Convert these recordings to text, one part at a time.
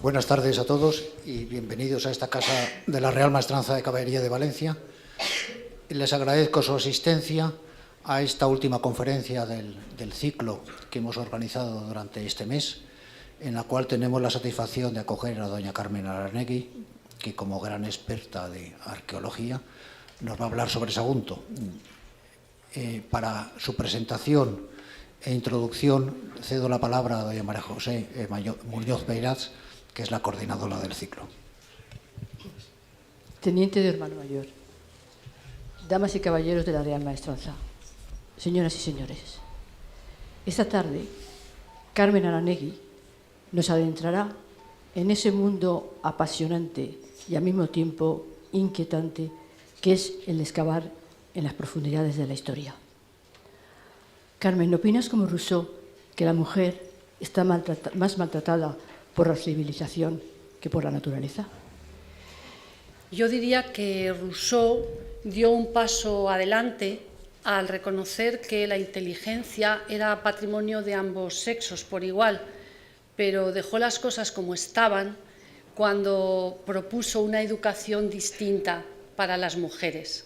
Buenas tardes a todos y bienvenidos a esta casa de la Real Maestranza de Caballería de Valencia. Les agradezco su asistencia a esta última conferencia del ciclo que hemos organizado durante este mes, en la cual tenemos la satisfacción de acoger a doña Carmen Aranegui, que como gran experta de arqueología nos va a hablar sobre Sagunto. Para su presentación e introducción cedo la palabra a doña María José Muñoz Beiraz, que es la coordinadora del ciclo. Teniente de Hermano Mayor, damas y caballeros de la Real Maestranza, señoras y señores, esta tarde Carmen Aranegui nos adentrará en ese mundo apasionante y al mismo tiempo inquietante que es el excavar en las profundidades de la historia. Carmen, ¿opinas como Rousseau que la mujer está más maltratada por la civilización que por la naturaleza? Yo diría que Rousseau dio un paso adelante al reconocer que la inteligencia era patrimonio de ambos sexos por igual, pero dejó las cosas como estaban cuando propuso una educación distinta para las mujeres.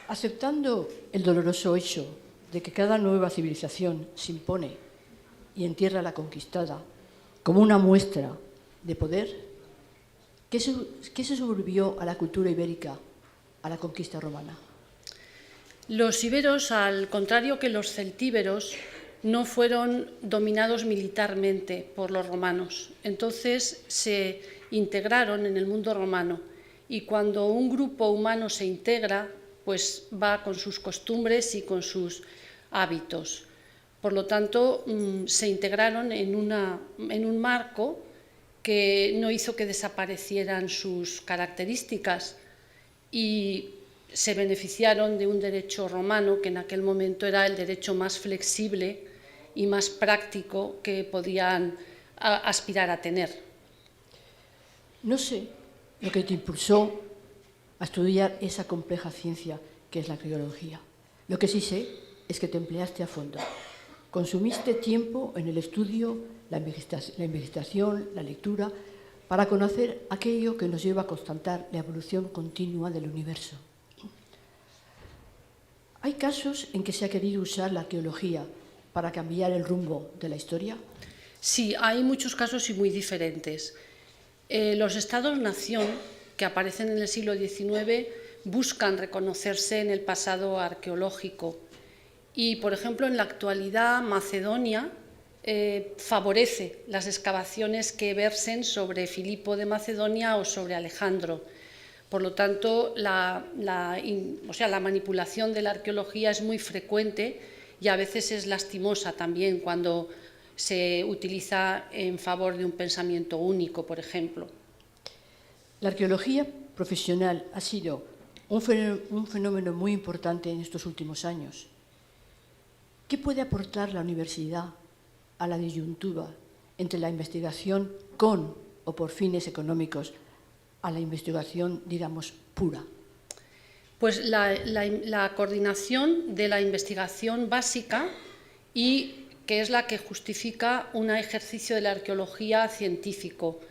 Aceptando el doloroso hecho de que cada nueva civilización se impone y entierra la conquistada como una muestra de poder, ¿qué se sobrevivió a la cultura ibérica, a la conquista romana? Los iberos, al contrario que los celtíberos, no fueron dominados militarmente por los romanos. Entonces se integraron en el mundo romano y cuando un grupo humano se integra, pues va con sus costumbres y con sus hábitos. Por lo tanto, se integraron en un marco que no hizo que desaparecieran sus características y se beneficiaron de un derecho romano que en aquel momento era el derecho más flexible y más práctico que podían aspirar a tener. No sé lo que te impulsó a estudiar esa compleja ciencia que es la arqueología. Lo que sí sé es que te empleaste a fondo. Consumiste tiempo en el estudio, la investigación, la lectura, para conocer aquello que nos lleva a constatar la evolución continua del universo. ¿Hay casos en que se ha querido usar la arqueología para cambiar el rumbo de la historia? Sí, hay muchos casos y muy diferentes. Los estados-nación que aparecen en el siglo XIX buscan reconocerse en el pasado arqueológico. Y, por ejemplo, en la actualidad, Macedonia favorece las excavaciones que versen sobre Filipo de Macedonia o sobre Alejandro. Por lo tanto, la manipulación de la arqueología es muy frecuente y a veces es lastimosa también cuando se utiliza en favor de un pensamiento único, por ejemplo. La arqueología profesional ha sido un fenómeno muy importante en estos últimos años. ¿Qué puede aportar la universidad a la disyuntiva entre la investigación con o por fines económicos a la investigación, digamos, pura? Pues la coordinación de la investigación básica y que es la que justifica un ejercicio de la arqueología científico.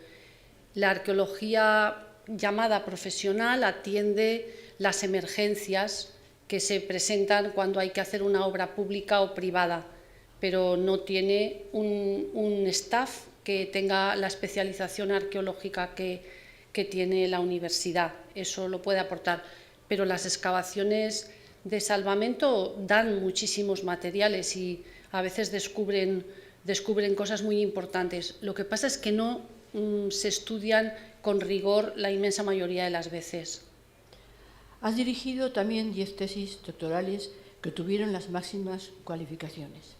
La arqueología llamada profesional atiende las emergencias que se presentan cuando hay que hacer una obra pública o privada, pero no tiene un staff que tenga la especialización arqueológica que tiene la universidad. Eso lo puede aportar, pero las excavaciones de salvamento dan muchísimos materiales y a veces descubren cosas muy importantes. Lo que pasa es que no se estudian con rigor la inmensa mayoría de las veces. Has dirigido también 10 tesis doctorales que tuvieron las máximas cualificaciones.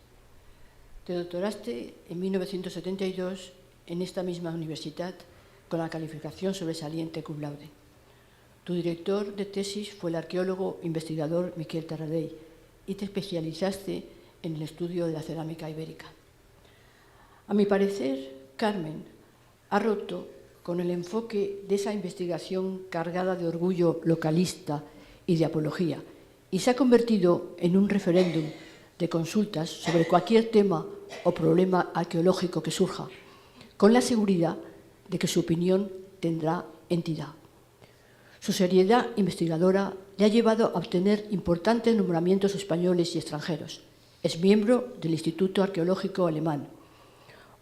Te doctoraste en 1972 en esta misma universidad con la calificación sobresaliente cum laude. Tu director de tesis fue el arqueólogo investigador Miquel Tarradell y te especializaste en el estudio de la cerámica ibérica. A mi parecer, Carmen ha roto con el enfoque de esa investigación cargada de orgullo localista y de apología, y se ha convertido en un referéndum de consultas sobre cualquier tema o problema arqueológico que surja, con la seguridad de que su opinión tendrá entidad. Su seriedad investigadora le ha llevado a obtener importantes nombramientos españoles y extranjeros. Es miembro del Instituto Arqueológico Alemán,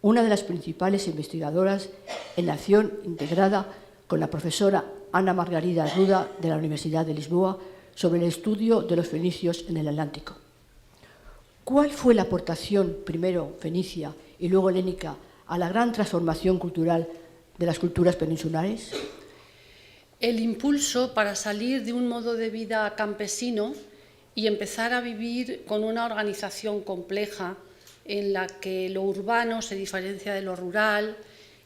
una de las principales investigadoras en la acción integrada con la profesora Ana Margarida Ruda de la Universidad de Lisboa sobre el estudio de los fenicios en el Atlántico. ¿Cuál fue la aportación, primero fenicia y luego helénica, a la gran transformación cultural de las culturas peninsulares? El impulso para salir de un modo de vida campesino y empezar a vivir con una organización compleja en la que lo urbano se diferencia de lo rural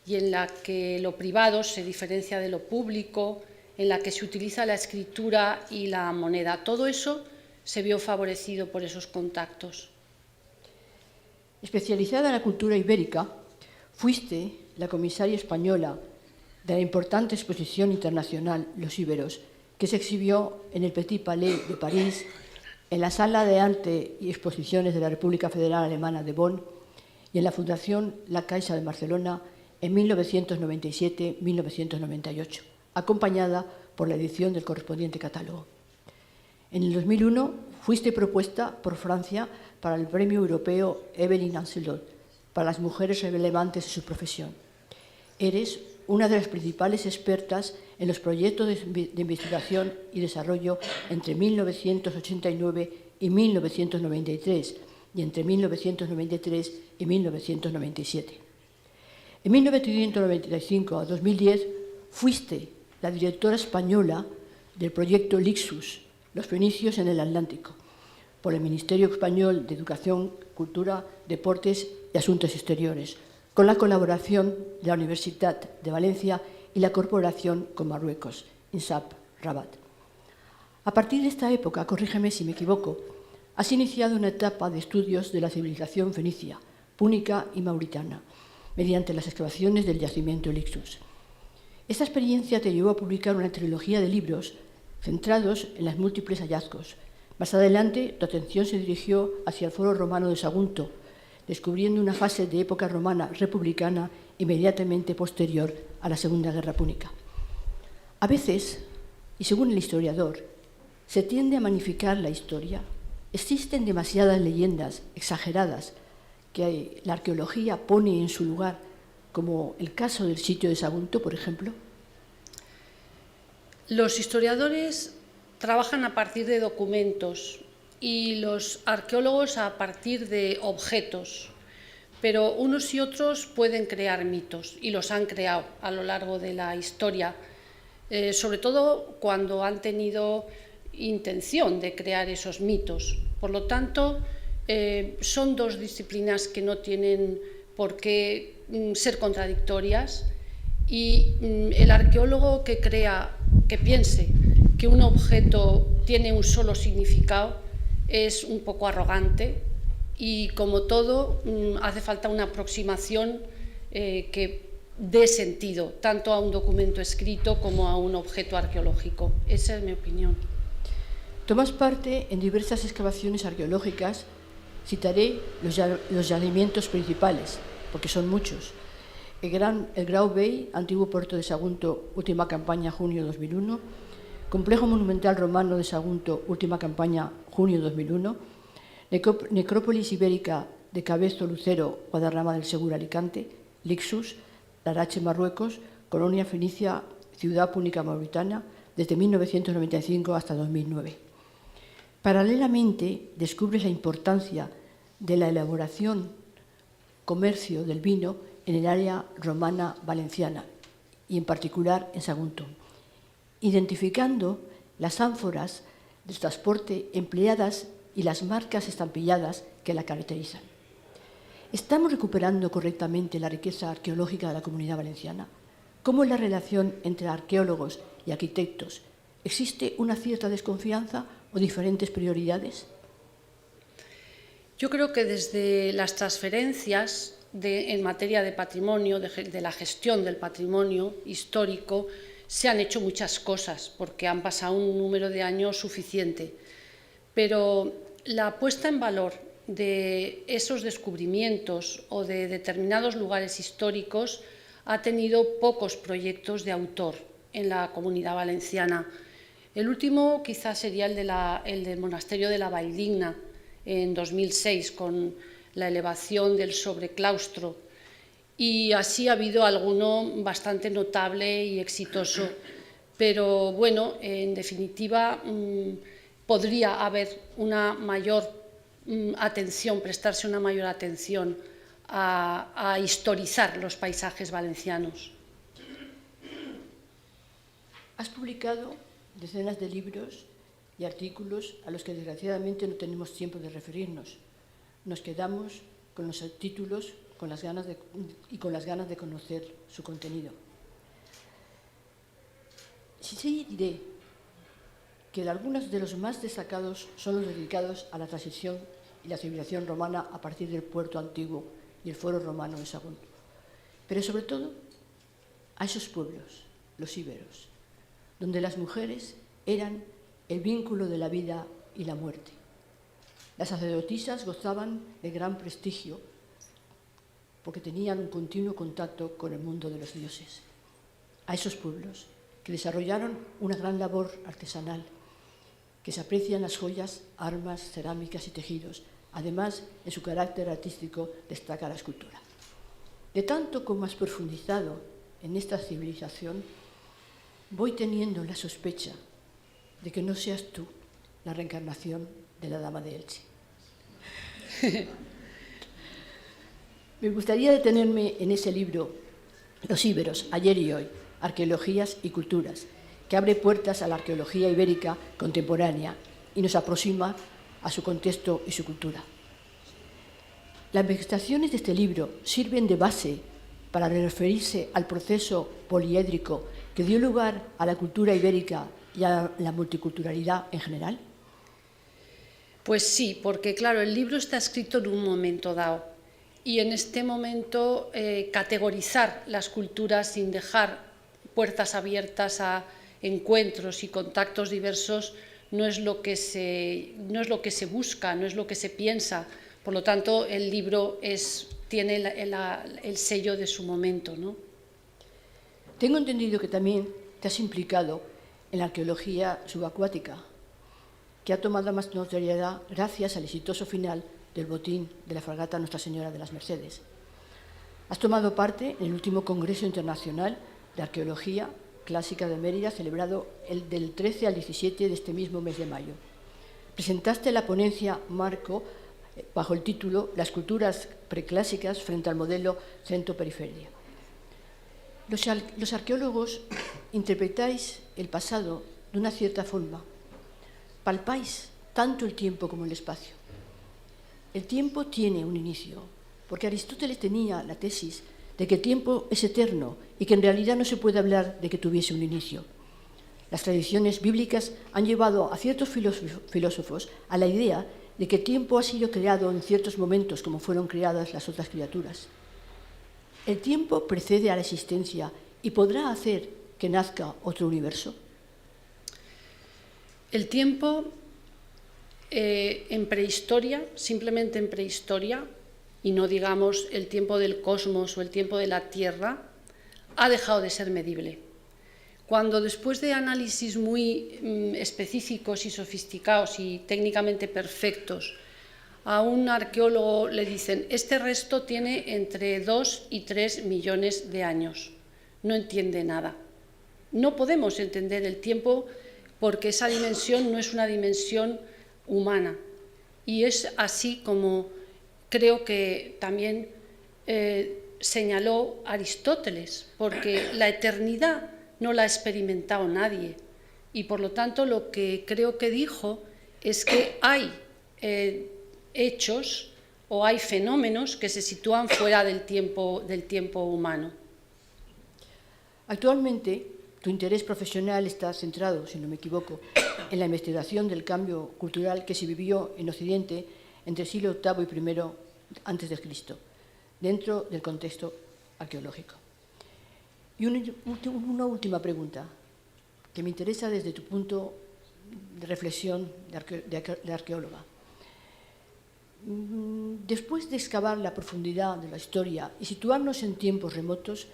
y en la que lo privado se diferencia de lo público, en la que se utiliza la escritura y la moneda. Todo eso se vio favorecido por esos contactos. Especializada en la cultura ibérica, fuiste la comisaria española de la importante exposición internacional Los Íberos, que se exhibió en el Petit Palais de París, en la Sala de Arte y Exposiciones de la República Federal Alemana de Bonn y en la Fundación La Caixa de Barcelona en 1997-1998, acompañada por la edición del correspondiente catálogo. En el 2001 fuiste propuesta por Francia para el Premio Europeo Evelyn Ancelot para las mujeres relevantes en su profesión. Eres una de las principales expertas en los proyectos de investigación y desarrollo entre 1989 y 1993 y entre 1993 y 1997. En 1995 a 2010 fuiste la directora española del proyecto Lixus, los fenicios en el Atlántico, por el Ministerio Español de Educación, Cultura, Deportes y Asuntos Exteriores, con la colaboración de la Universitat de Valencia y la Corporación con Marruecos, INSAP Rabat. A partir de esta época, corrígeme si me equivoco, has iniciado una etapa de estudios de la civilización fenicia, púnica y mauritana, mediante las excavaciones del yacimiento Lixus. Esta experiencia te llevó a publicar una trilogía de libros centrados en los múltiples hallazgos. Más adelante, tu atención se dirigió hacia el Foro Romano de Sagunto, descubriendo una fase de época romana republicana inmediatamente posterior a la Segunda Guerra Púnica. A veces, y según el historiador, se tiende a magnificar la historia. Existen demasiadas leyendas exageradas que la arqueología pone en su lugar, como el caso del sitio de Sagunto, por ejemplo. Los historiadores trabajan a partir de documentos y los arqueólogos a partir de objetos, pero unos y otros pueden crear mitos y los han creado a lo largo de la historia, sobre todo cuando han tenido intención de crear esos mitos. Por lo tanto, son dos disciplinas que no tienen por qué ser contradictorias y el arqueólogo que piense que un objeto tiene un solo significado es un poco arrogante y, como todo, hace falta una aproximación que dé sentido tanto a un documento escrito como a un objeto arqueológico. Esa es mi opinión. Tomas parte en diversas excavaciones arqueológicas. Citaré los yacimientos principales, porque son muchos. El Grau Bay, antiguo puerto de Sagunto, última campaña, junio 2001. Complejo monumental romano de Sagunto, última campaña, junio 2001. Necrópolis ibérica de Cabezo Lucero, Guadarrama del Segura, Alicante. Lixus, Larache, Marruecos. Colonia Fenicia, ciudad púnica mauritana, desde 1995 hasta 2009. Paralelamente, descubres la importancia de la elaboración, comercio del vino en el área romana valenciana y en particular en Sagunto, identificando las ánforas del transporte empleadas y las marcas estampilladas que la caracterizan. ¿Estamos recuperando correctamente la riqueza arqueológica de la Comunidad Valenciana? ¿Cómo es la relación entre arqueólogos y arquitectos? ¿Existe una cierta desconfianza o diferentes prioridades? Yo creo que desde las transferencias en materia de patrimonio, de la gestión del patrimonio histórico, se han hecho muchas cosas porque han pasado un número de años suficiente. Pero la puesta en valor de esos descubrimientos o de determinados lugares históricos ha tenido pocos proyectos de autor en la Comunidad Valenciana. El último quizás sería el del monasterio de la Valldigna en 2006, con la elevación del sobreclaustro, y así ha habido alguno bastante notable y exitoso. Pero bueno, en definitiva, podría haber una mayor atención, prestarse una mayor atención a historizar los paisajes valencianos. Has publicado decenas de libros y artículos a los que desgraciadamente no tenemos tiempo de referirnos. Nos quedamos con los títulos con las ganas de conocer su contenido. Sí diré que algunos de los más destacados son los dedicados a la transición y la civilización romana a partir del puerto antiguo y el foro romano de Sagunto, pero sobre todo a esos pueblos, los íberos, donde las mujeres eran el vínculo de la vida y la muerte. Las sacerdotisas gozaban de gran prestigio porque tenían un continuo contacto con el mundo de los dioses. A esos pueblos que desarrollaron una gran labor artesanal, que se aprecian las joyas, armas, cerámicas y tejidos. Además, en su carácter artístico destaca la escultura. De tanto como has profundizado en esta civilización, voy teniendo la sospecha de que no seas tú la reencarnación de la Dama de Elche. Me gustaría detenerme en ese libro, Los íberos, ayer y hoy, arqueologías y culturas, que abre puertas a la arqueología ibérica contemporánea y nos aproxima a su contexto y su cultura. Las investigaciones de este libro sirven de base para referirse al proceso poliédrico que dio lugar a la cultura ibérica y a la multiculturalidad en general. Pues sí, porque claro, el libro está escrito en un momento dado y en este momento categorizar las culturas sin dejar puertas abiertas a encuentros y contactos diversos no es lo que se busca, no es lo que se piensa. Por lo tanto, el libro tiene el sello de su momento, ¿no? Tengo entendido que también te has implicado en la arqueología subacuática, que ha tomado más notoriedad gracias al exitoso final del botín de la fragata Nuestra Señora de las Mercedes. Has tomado parte en el último Congreso Internacional de Arqueología Clásica de Mérida, celebrado del 13 al 17 de este mismo mes de mayo. Presentaste la ponencia Marco bajo el título Las culturas preclásicas frente al modelo centro-periferia. Los arqueólogos interpretáis el pasado de una cierta forma. Palpáis tanto el tiempo como el espacio. El tiempo tiene un inicio, porque Aristóteles tenía la tesis de que el tiempo es eterno y que en realidad no se puede hablar de que tuviese un inicio. Las tradiciones bíblicas han llevado a ciertos filósofos a la idea de que el tiempo ha sido creado en ciertos momentos como fueron creadas las otras criaturas. El tiempo precede a la existencia y podrá hacer que nazca otro universo. El tiempo en prehistoria, simplemente en prehistoria, y no digamos el tiempo del cosmos o el tiempo de la Tierra, ha dejado de ser medible. Cuando después de análisis muy específicos y sofisticados y técnicamente perfectos, a un arqueólogo le dicen, este resto tiene entre 2 y 3 millones de años, no entiende nada. No podemos entender el tiempo porque esa dimensión no es una dimensión humana. Y es así como creo que también señaló Aristóteles, porque la eternidad no la ha experimentado nadie. Y por lo tanto lo que creo que dijo es que hay hechos o hay fenómenos que se sitúan fuera del tiempo humano. Actualmente, tu interés profesional está centrado, si no me equivoco, en la investigación del cambio cultural que se vivió en Occidente entre el siglo VIII y I a.C., dentro del contexto arqueológico. Y una última pregunta, que me interesa desde tu punto de reflexión de arqueóloga. Después de excavar la profundidad de la historia y situarnos en tiempos remotos,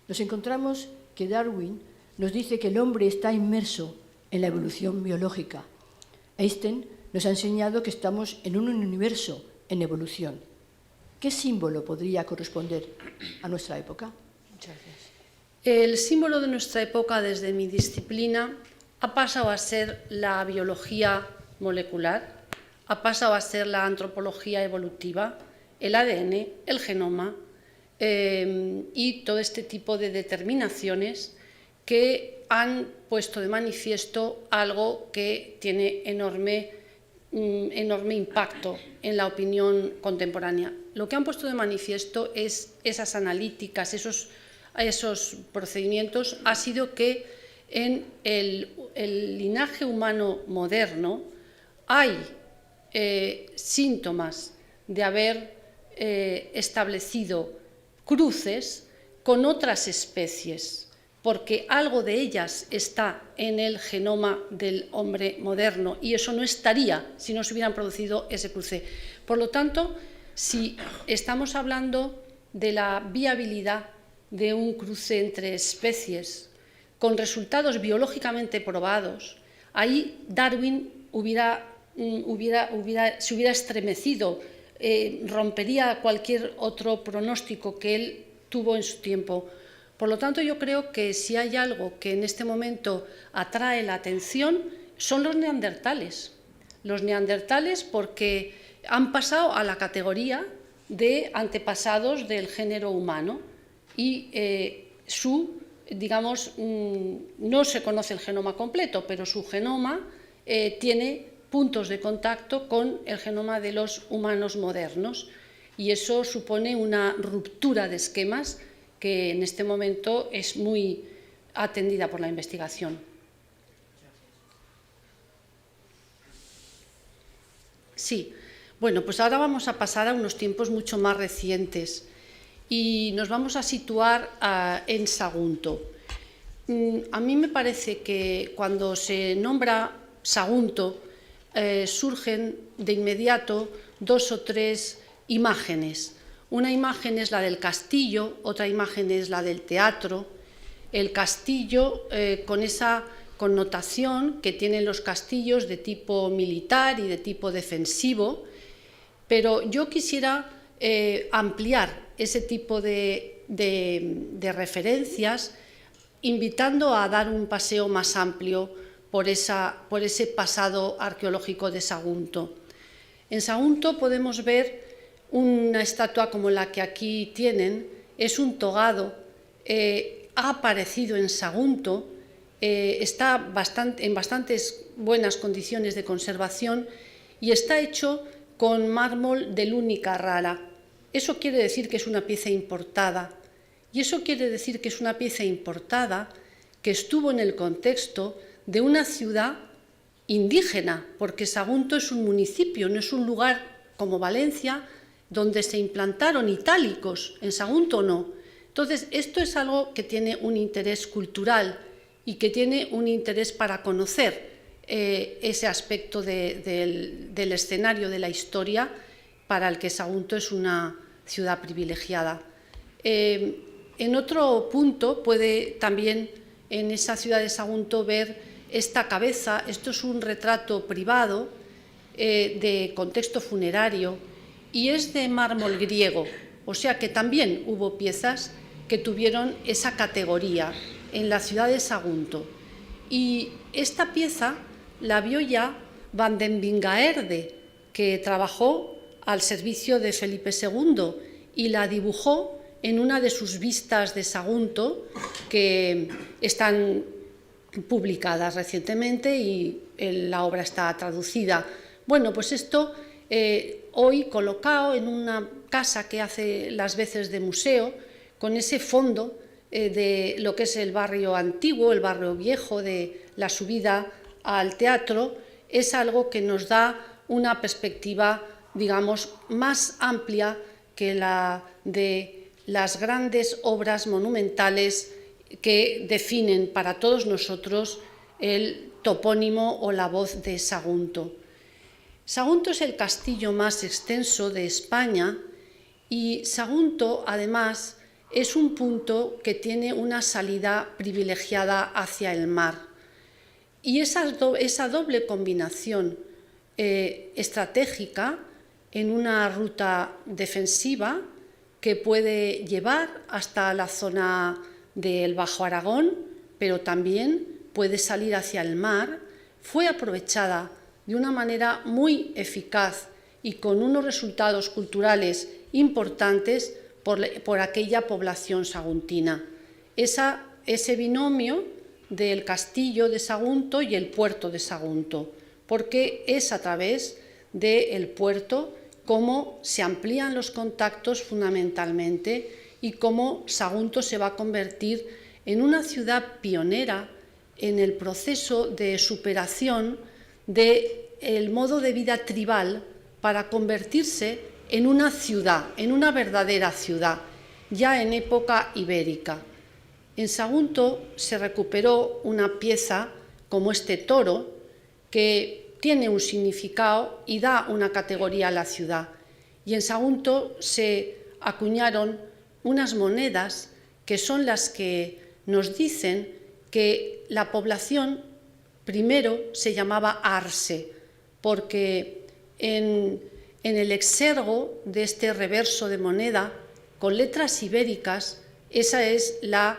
nos encontramos que Darwin nos dice que el hombre está inmerso en la evolución biológica. Einstein nos ha enseñado que estamos en un universo en evolución. ¿Qué símbolo podría corresponder a nuestra época? Muchas gracias. El símbolo de nuestra época, desde mi disciplina, ha pasado a ser la biología molecular, ha pasado a ser la antropología evolutiva, el ADN, el genoma y todo este tipo de determinaciones que han puesto de manifiesto algo que tiene enorme impacto en la opinión contemporánea. Lo que han puesto de manifiesto es esas analíticas, esos procedimientos, ha sido que en el linaje humano moderno hay síntomas de haber establecido cruces con otras especies, porque algo de ellas está en el genoma del hombre moderno y eso no estaría si no se hubieran producido ese cruce. Por lo tanto, si estamos hablando de la viabilidad de un cruce entre especies con resultados biológicamente probados, ahí Darwin se hubiera estremecido, rompería cualquier otro pronóstico que él tuvo en su tiempo. Por lo tanto, yo creo que si hay algo que en este momento atrae la atención son los neandertales. Los neandertales porque han pasado a la categoría de antepasados del género humano y no se conoce el genoma completo, pero su genoma tiene puntos de contacto con el genoma de los humanos modernos y eso supone una ruptura de esquemas que en este momento es muy atendida por la investigación. Sí, bueno, pues ahora vamos a pasar a unos tiempos mucho más recientes y nos vamos a situar en Sagunto. A mí me parece que cuando se nombra Sagunto surgen de inmediato dos o tres imágenes. Una imagen es la del castillo, otra imagen es la del teatro. El castillo con esa connotación que tienen los castillos de tipo militar y de tipo defensivo, pero yo quisiera ampliar ese tipo de referencias invitando a dar un paseo más amplio por ese pasado arqueológico de Sagunto. En Sagunto podemos ver una estatua como la que aquí tienen, es un togado, ha aparecido en Sagunto, está en bastantes buenas condiciones de conservación y está hecho con mármol de Luni Carrara. Eso quiere decir que es una pieza importada y eso quiere decir que es una pieza importada que estuvo en el contexto de una ciudad indígena, porque Sagunto es un municipio, no es un lugar como Valencia donde se implantaron itálicos, en Sagunto no. Entonces, esto es algo que tiene un interés cultural y que tiene un interés para conocer ese aspecto del escenario de la historia para el que Sagunto es una ciudad privilegiada. En otro punto puede también en esa ciudad de Sagunto ver esta cabeza, esto es un retrato privado de contexto funerario y es de mármol griego, o sea que también hubo piezas que tuvieron esa categoría en la ciudad de Sagunto. Y esta pieza la vio ya Van den Bingaerde, que trabajó al servicio de Felipe II y la dibujó en una de sus vistas de Sagunto que están publicadas recientemente y la obra está traducida. Bueno, pues esto hoy colocado en una casa que hace las veces de museo, con ese fondo de lo que es el barrio antiguo, el barrio viejo de la subida al teatro, es algo que nos da una perspectiva, digamos, más amplia que la de las grandes obras monumentales que definen para todos nosotros el topónimo o la voz de Sagunto. Sagunto es el castillo más extenso de España y Sagunto, además, es un punto que tiene una salida privilegiada hacia el mar. Y esa doble combinación estratégica en una ruta defensiva que puede llevar hasta la zona del Bajo Aragón, pero también puede salir hacia el mar, fue aprovechada de una manera muy eficaz y con unos resultados culturales importantes por aquella población saguntina. Ese binomio del castillo de Sagunto y el puerto de Sagunto, porque es a través del puerto cómo se amplían los contactos fundamentalmente y cómo Sagunto se va a convertir en una ciudad pionera en el proceso de superación del modo de vida tribal para convertirse en una ciudad, en una verdadera ciudad, ya en época ibérica. En Sagunto se recuperó una pieza como este toro que tiene un significado y da una categoría a la ciudad. Y en Sagunto se acuñaron unas monedas que son las que nos dicen que la población primero se llamaba Arse, porque en el exergo de este reverso de moneda, con letras ibéricas, esa es la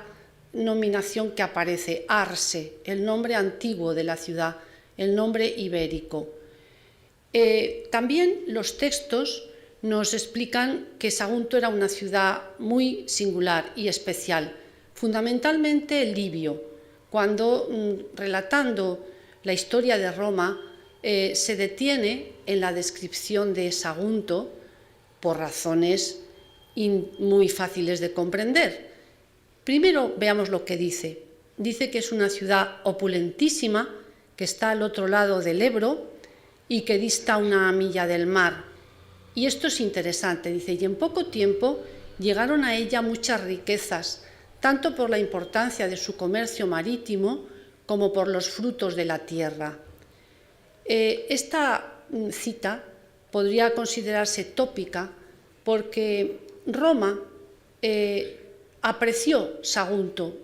nominación que aparece, Arse, el nombre antiguo de la ciudad, el nombre ibérico. También los textos nos explican que Sagunto era una ciudad muy singular y especial, fundamentalmente Livio, cuando relatando la historia de Roma se detiene en la descripción de Sagunto por razones muy fáciles de comprender. Primero veamos lo que dice. Dice que es una ciudad opulentísima, que está al otro lado del Ebro y que dista 1 milla del mar. Y esto es interesante, dice, y en poco tiempo llegaron a ella muchas riquezas, tanto por la importancia de su comercio marítimo como por los frutos de la tierra. Esta cita podría considerarse tópica porque Roma apreció Sagunto,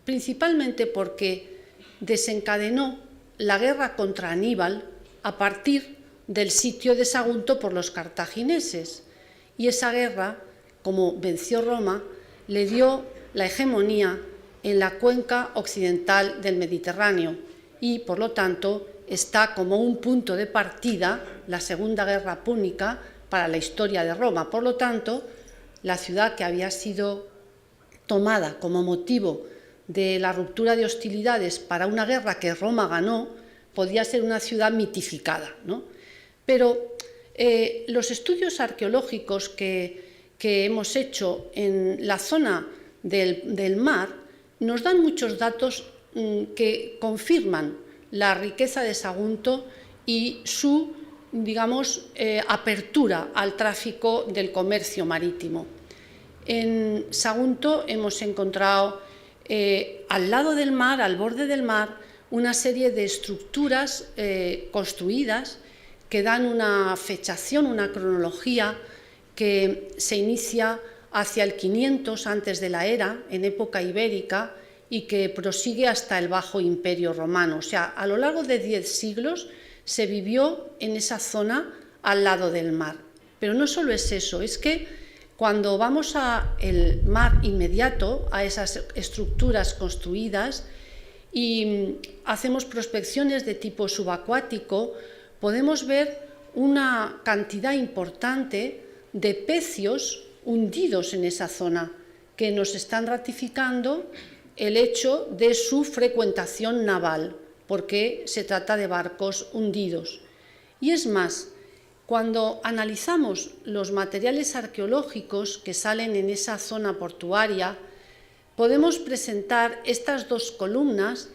principalmente porque desencadenó la guerra contra Aníbal a partir del sitio de Sagunto por los cartagineses. Y esa guerra, como venció Roma, le dio la hegemonía en la cuenca occidental del Mediterráneo y, por lo tanto, está como un punto de partida la Segunda Guerra Púnica para la historia de Roma. Por lo tanto, la ciudad que había sido tomada como motivo de la ruptura de hostilidades para una guerra que Roma ganó, podía ser una ciudad mitificada, ¿no? Pero los estudios arqueológicos que hemos hecho en la zona del mar nos dan muchos datos que confirman la riqueza de Sagunto y su, digamos, apertura al tráfico del comercio marítimo. En Sagunto hemos encontrado al lado del mar, al borde del mar, una serie de estructuras construidas que dan una fechación, una cronología que se inicia hacia el 500 antes de la era, en época ibérica, y que prosigue hasta el Bajo Imperio Romano. O sea, a lo largo de 10 siglos se vivió en esa zona al lado del mar. Pero no solo es eso, es que cuando vamos al mar inmediato, a esas estructuras construidas, y hacemos prospecciones de tipo subacuático, podemos ver una cantidad importante de pecios hundidos en esa zona, que nos están ratificando el hecho de su frecuentación naval, porque se trata de barcos hundidos. Y es más, cuando analizamos los materiales arqueológicos que salen en esa zona portuaria, podemos presentar estas dos columnas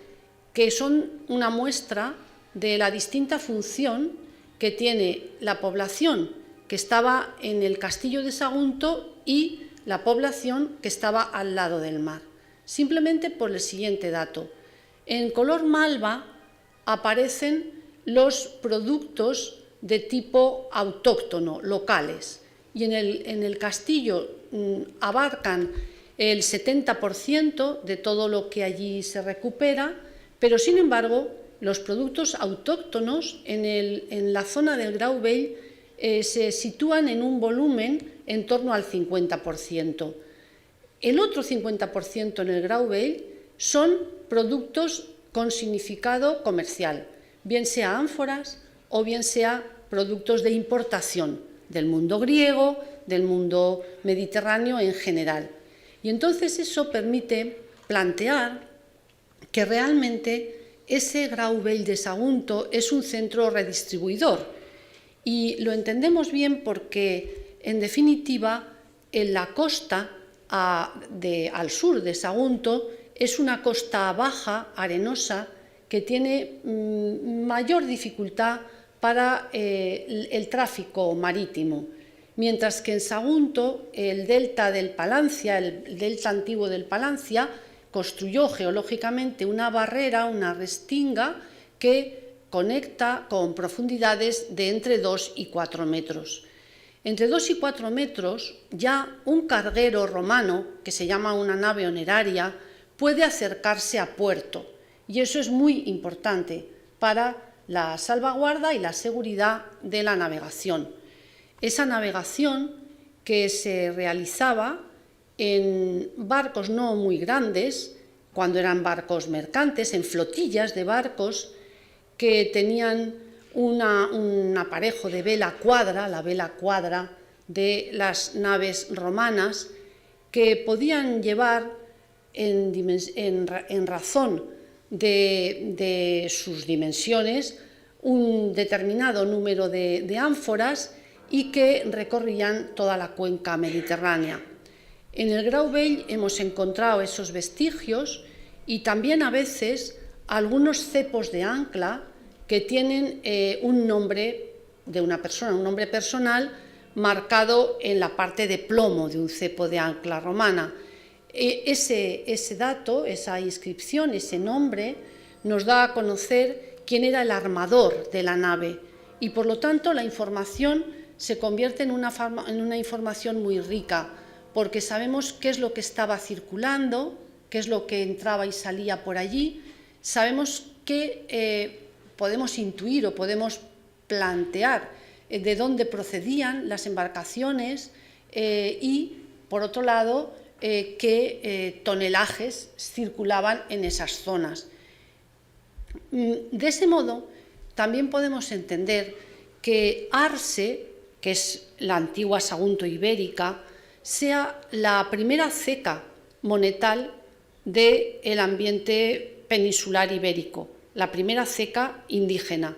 que son una muestra de la distinta función que tiene la población que estaba en el castillo de Sagunto y la población que estaba al lado del mar. Simplemente por el siguiente dato. En color malva aparecen los productos de tipo autóctono, locales. Y en el castillo abarcan el 70% de todo lo que allí se recupera, pero sin embargo los productos autóctonos en la zona del Grauvell se sitúan en un volumen en torno al 50%. El otro 50% en el Grauvell son productos con significado comercial, bien sea ánforas o bien sea productos de importación del mundo griego, del mundo mediterráneo en general. Y entonces eso permite plantear que realmente ese Grauvell de Sagunto es un centro redistribuidor. Y lo entendemos bien porque, en definitiva, en la costa al sur de Sagunto es una costa baja, arenosa, que tiene mayor dificultad para el tráfico marítimo, mientras que en Sagunto el delta del Palancia, el delta antiguo del Palancia, construyó geológicamente una barrera, una restinga, que conecta con profundidades de entre 2 y 4 metros. Entre 2 y 4 metros ya un carguero romano, que se llama una nave honeraria, puede acercarse a puerto, y eso es muy importante para la salvaguarda y la seguridad de la navegación. Esa navegación que se realizaba en barcos no muy grandes, cuando eran barcos mercantes, en flotillas de barcos que tenían un aparejo de vela cuadra, la vela cuadra de las naves romanas, que podían llevar en razón de sus dimensiones un determinado número de ánforas y que recorrían toda la cuenca mediterránea. En el Grauvell hemos encontrado esos vestigios y también a veces algunos cepos de ancla que tienen un nombre de una persona, un nombre personal marcado en la parte de plomo de un cepo de ancla romana. Ese dato, esa inscripción, ese nombre, nos da a conocer quién era el armador de la nave y, por lo tanto, la información se convierte en una información muy rica, porque sabemos qué es lo que estaba circulando, qué es lo que entraba y salía por allí, sabemos que podemos intuir o podemos plantear de dónde procedían las embarcaciones y, por otro lado, qué tonelajes circulaban en esas zonas. De ese modo, también podemos entender que Arce, que es la antigua Sagunto ibérica, sea la primera ceca monetal del ambiente peninsular ibérico, la primera ceca indígena.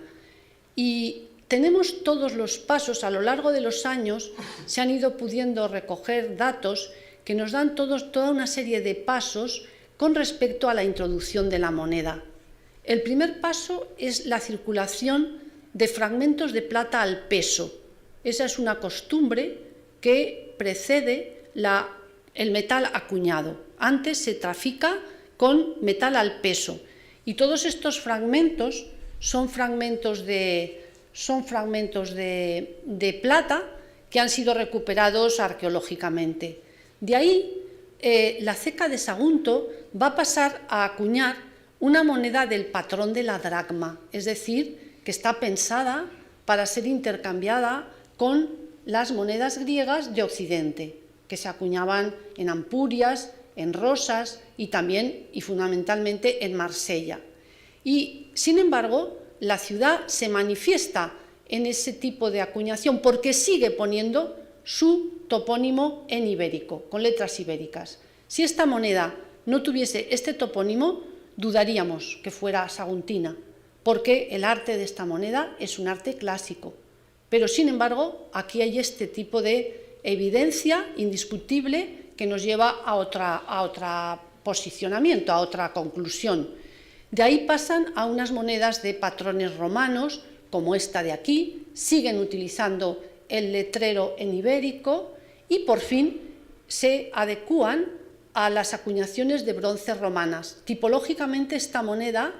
Y tenemos todos los pasos, a lo largo de los años se han ido pudiendo recoger datos que nos dan toda una serie de pasos con respecto a la introducción de la moneda. El primer paso es la circulación de fragmentos de plata al peso. Esa es una costumbre que precede el metal acuñado. Antes se trafica con metal al peso y todos estos fragmentos son fragmentos de plata que han sido recuperados arqueológicamente. De ahí la ceca de Sagunto va a pasar a acuñar una moneda del patrón de la dracma, es decir, que está pensada para ser intercambiada con las monedas griegas de Occidente, que se acuñaban en Ampurias, en Rosas y también y fundamentalmente en Marsella. Y, sin embargo, la ciudad se manifiesta en ese tipo de acuñación porque sigue poniendo su topónimo en ibérico, con letras ibéricas. Si esta moneda no tuviese este topónimo, dudaríamos que fuera saguntina, porque el arte de esta moneda es un arte clásico. Pero, sin embargo, aquí hay este tipo de evidencia indiscutible que nos lleva a otro posicionamiento, a otra conclusión. De ahí pasan a unas monedas de patrones romanos, como esta de aquí, siguen utilizando el letrero en ibérico y, por fin, se adecúan a las acuñaciones de bronce romanas. Tipológicamente, esta moneda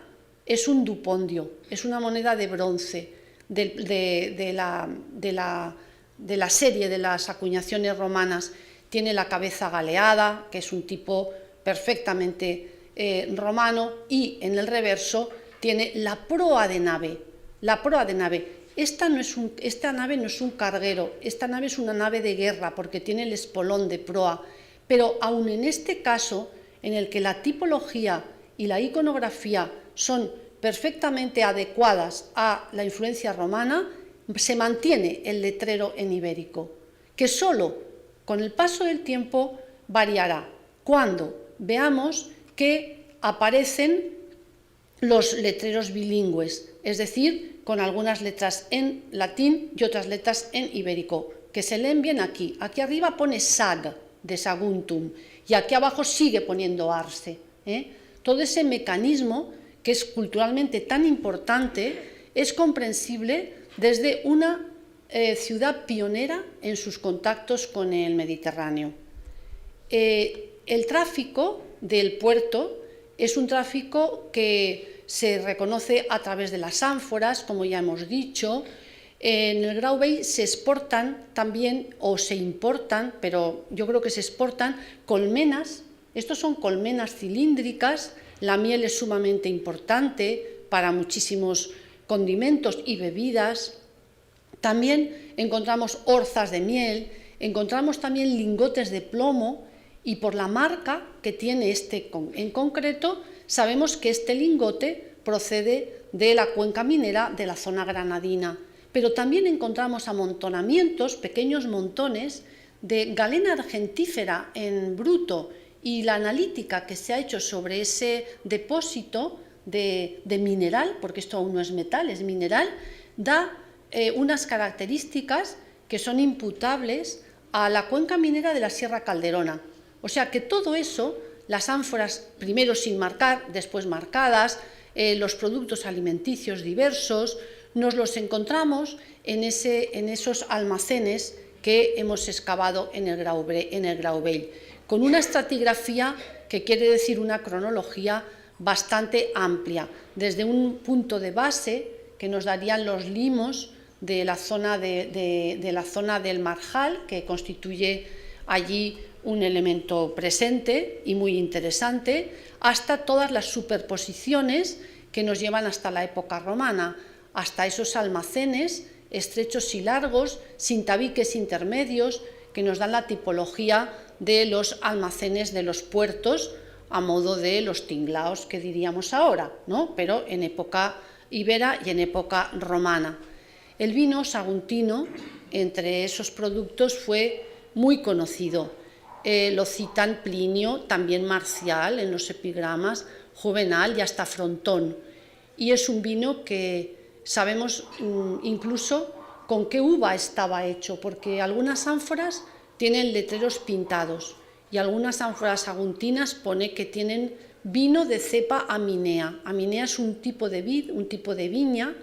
es un dupondio, es una moneda de bronce. de la serie de las acuñaciones romanas tiene la cabeza galeada, que es un tipo perfectamente romano, y en el reverso tiene la proa de nave. La proa de nave. Esta nave no es un carguero, esta nave es una nave de guerra porque tiene el espolón de proa, pero aun en este caso, en el que la tipología y la iconografía son perfectamente adecuadas a la influencia romana, se mantiene el letrero en ibérico, que solo con el paso del tiempo variará cuando veamos que aparecen los letreros bilingües, es decir, con algunas letras en latín y otras letras en ibérico, que se leen bien aquí. Aquí arriba pone sag, de Saguntum, y aquí abajo sigue poniendo arse. Todo ese mecanismo, que es culturalmente tan importante, es comprensible desde una ciudad pionera en sus contactos con el Mediterráneo. El tráfico del puerto es un tráfico que se reconoce a través de las ánforas, como ya hemos dicho. En el Graubell se exportan también, o se importan, pero yo creo que se exportan, colmenas. Estos son colmenas cilíndricas. La miel es sumamente importante para muchísimos condimentos y bebidas. También encontramos orzas de miel, encontramos también lingotes de plomo, y por la marca que tiene este en concreto, sabemos que este lingote procede de la cuenca minera de la zona granadina. Pero también encontramos amontonamientos, pequeños montones, de galena argentífera en bruto, y la analítica que se ha hecho sobre ese depósito de mineral, porque esto aún no es metal, es mineral, da unas características que son imputables a la cuenca minera de la Sierra Calderona. O sea que todo eso, las ánforas primero sin marcar, después marcadas, los productos alimenticios diversos, nos los encontramos en esos almacenes que hemos excavado en el Graubell, con una estratigrafía que quiere decir una cronología bastante amplia, desde un punto de base que nos darían los limos de la zona del Marjal, que constituye allí un elemento presente y muy interesante, hasta todas las superposiciones que nos llevan hasta la época romana, hasta esos almacenes estrechos y largos, sin tabiques intermedios, que nos dan la tipología de los almacenes de los puertos, a modo de los tinglaos que diríamos ahora, ¿no? Pero en época ibera y en época romana. El vino saguntino, entre esos productos, fue muy conocido. Lo citan Plinio, también Marcial en los epigramas, Juvenal y hasta Frontón. Y es un vino que sabemos incluso con qué uva estaba hecho, porque algunas ánforas tienen letreros pintados y algunas ánforas saguntinas pone que tienen vino de cepa Aminea. Aminea es un tipo de vid, un tipo de viña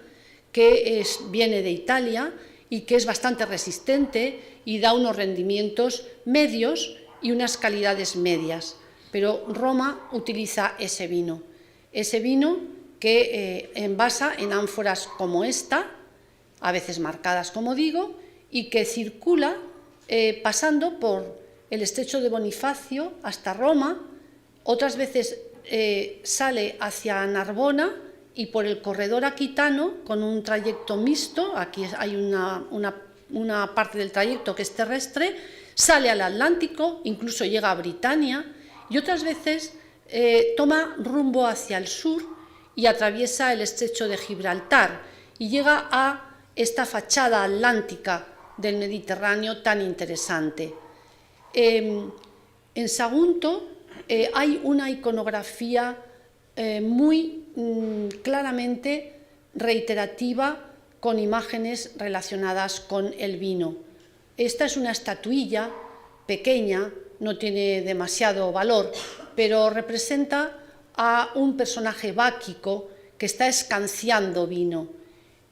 que viene de Italia y que es bastante resistente y da unos rendimientos medios y unas calidades medias. Pero Roma utiliza ese vino que envasa en ánforas como esta, a veces marcadas, como digo, y que circula pasando por el estrecho de Bonifacio hasta Roma, otras veces sale hacia Narbona y por el corredor aquitano con un trayecto mixto. Aquí hay una parte del trayecto que es terrestre, sale al Atlántico, incluso llega a Britania, y otras veces toma rumbo hacia el sur y atraviesa el estrecho de Gibraltar y llega a esta fachada atlántica del Mediterráneo tan interesante. En Sagunto hay una iconografía muy claramente reiterativa, con imágenes relacionadas con el vino. Esta es una estatuilla pequeña, no tiene demasiado valor, pero representa a un personaje báquico que está escanciando vino.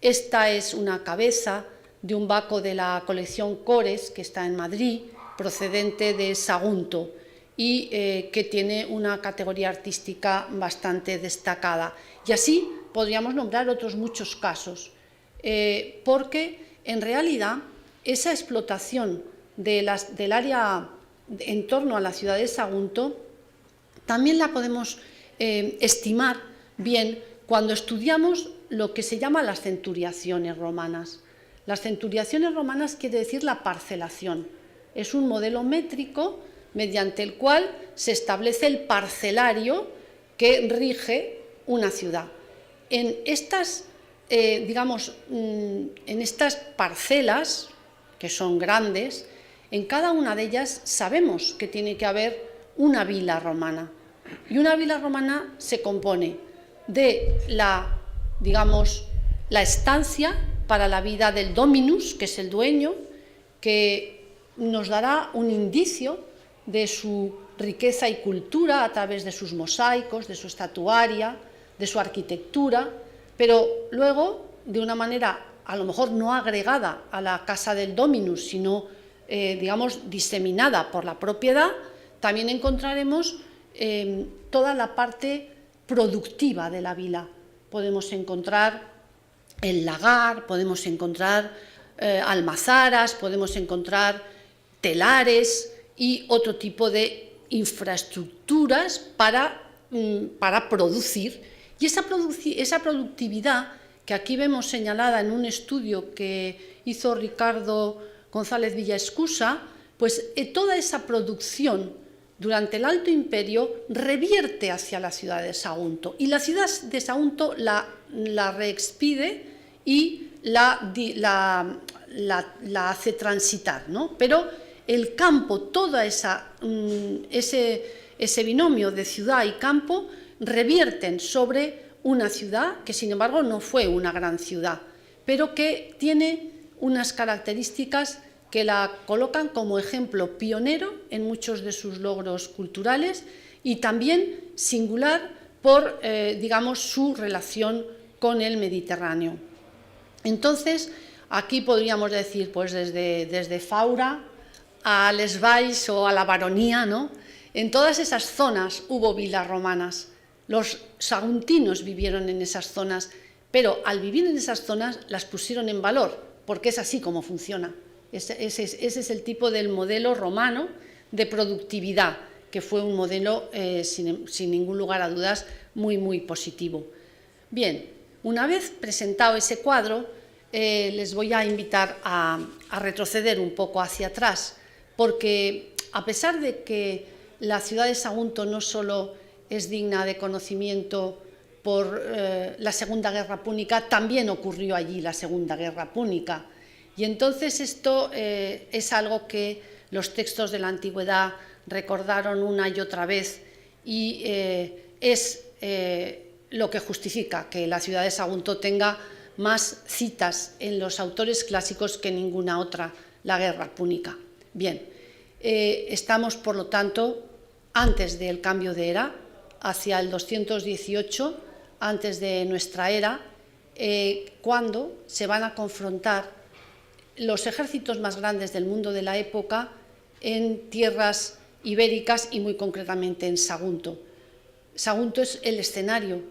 Esta es una cabeza de un baco de la colección Cores, que está en Madrid, procedente de Sagunto, y que tiene una categoría artística bastante destacada. Y así podríamos nombrar otros muchos casos. porque en realidad esa explotación del área en torno a la ciudad de Sagunto también la podemos estimar bien cuando estudiamos lo que se llama las centuriaciones romanas. Las centuriaciones romanas quiere decir la parcelación. Es un modelo métrico mediante el cual se establece el parcelario que rige una ciudad. En estas, en estas parcelas, que son grandes, en cada una de ellas sabemos que tiene que haber una vila romana. Y una vila romana se compone de la estancia para la vida del dominus, que es el dueño, que nos dará un indicio de su riqueza y cultura a través de sus mosaicos, de su estatuaria, de su arquitectura, pero luego, de una manera a lo mejor no agregada a la casa del dominus, sino, diseminada por la propiedad, también encontraremos toda la parte productiva de la vila. Podemos encontrar el lagar, podemos encontrar almazaras, podemos encontrar telares y otro tipo de infraestructuras para producir. Y esa productividad que aquí vemos señalada en un estudio que hizo Ricardo González Villaescusa, pues toda esa producción durante el Alto Imperio revierte hacia la ciudad de Sagunto, y la ciudad de Sagunto la reexpide y la hace transitar, ¿no? Pero el campo, todo ese binomio de ciudad y campo revierten sobre una ciudad que, sin embargo, no fue una gran ciudad, pero que tiene unas características que la colocan como ejemplo pionero en muchos de sus logros culturales y también singular por, su relación con el Mediterráneo. Entonces, aquí podríamos decir, pues desde Faura a Les Valls o a la Baronía, ¿no? En todas esas zonas hubo vilas romanas. Los saguntinos vivieron en esas zonas, pero al vivir en esas zonas las pusieron en valor, porque es así como funciona. Ese es el tipo del modelo romano de productividad, que fue un modelo, sin ningún lugar a dudas, muy, muy positivo. Bien, una vez presentado ese cuadro, les voy a invitar a retroceder un poco hacia atrás, porque a pesar de que la ciudad de Sagunto no solo es digna de conocimiento por la Segunda Guerra Púnica, también ocurrió allí la Segunda Guerra Púnica. Y entonces esto es algo que los textos de la antigüedad recordaron una y otra vez y es lo que justifica que la ciudad de Sagunto tenga más citas en los autores clásicos que ninguna otra, la Guerra Púnica. Bien, estamos, por lo tanto, antes del cambio de era, hacia el 218, antes de nuestra era, cuando se van a confrontar los ejércitos más grandes del mundo de la época en tierras ibéricas y muy concretamente en Sagunto. Sagunto es el escenario,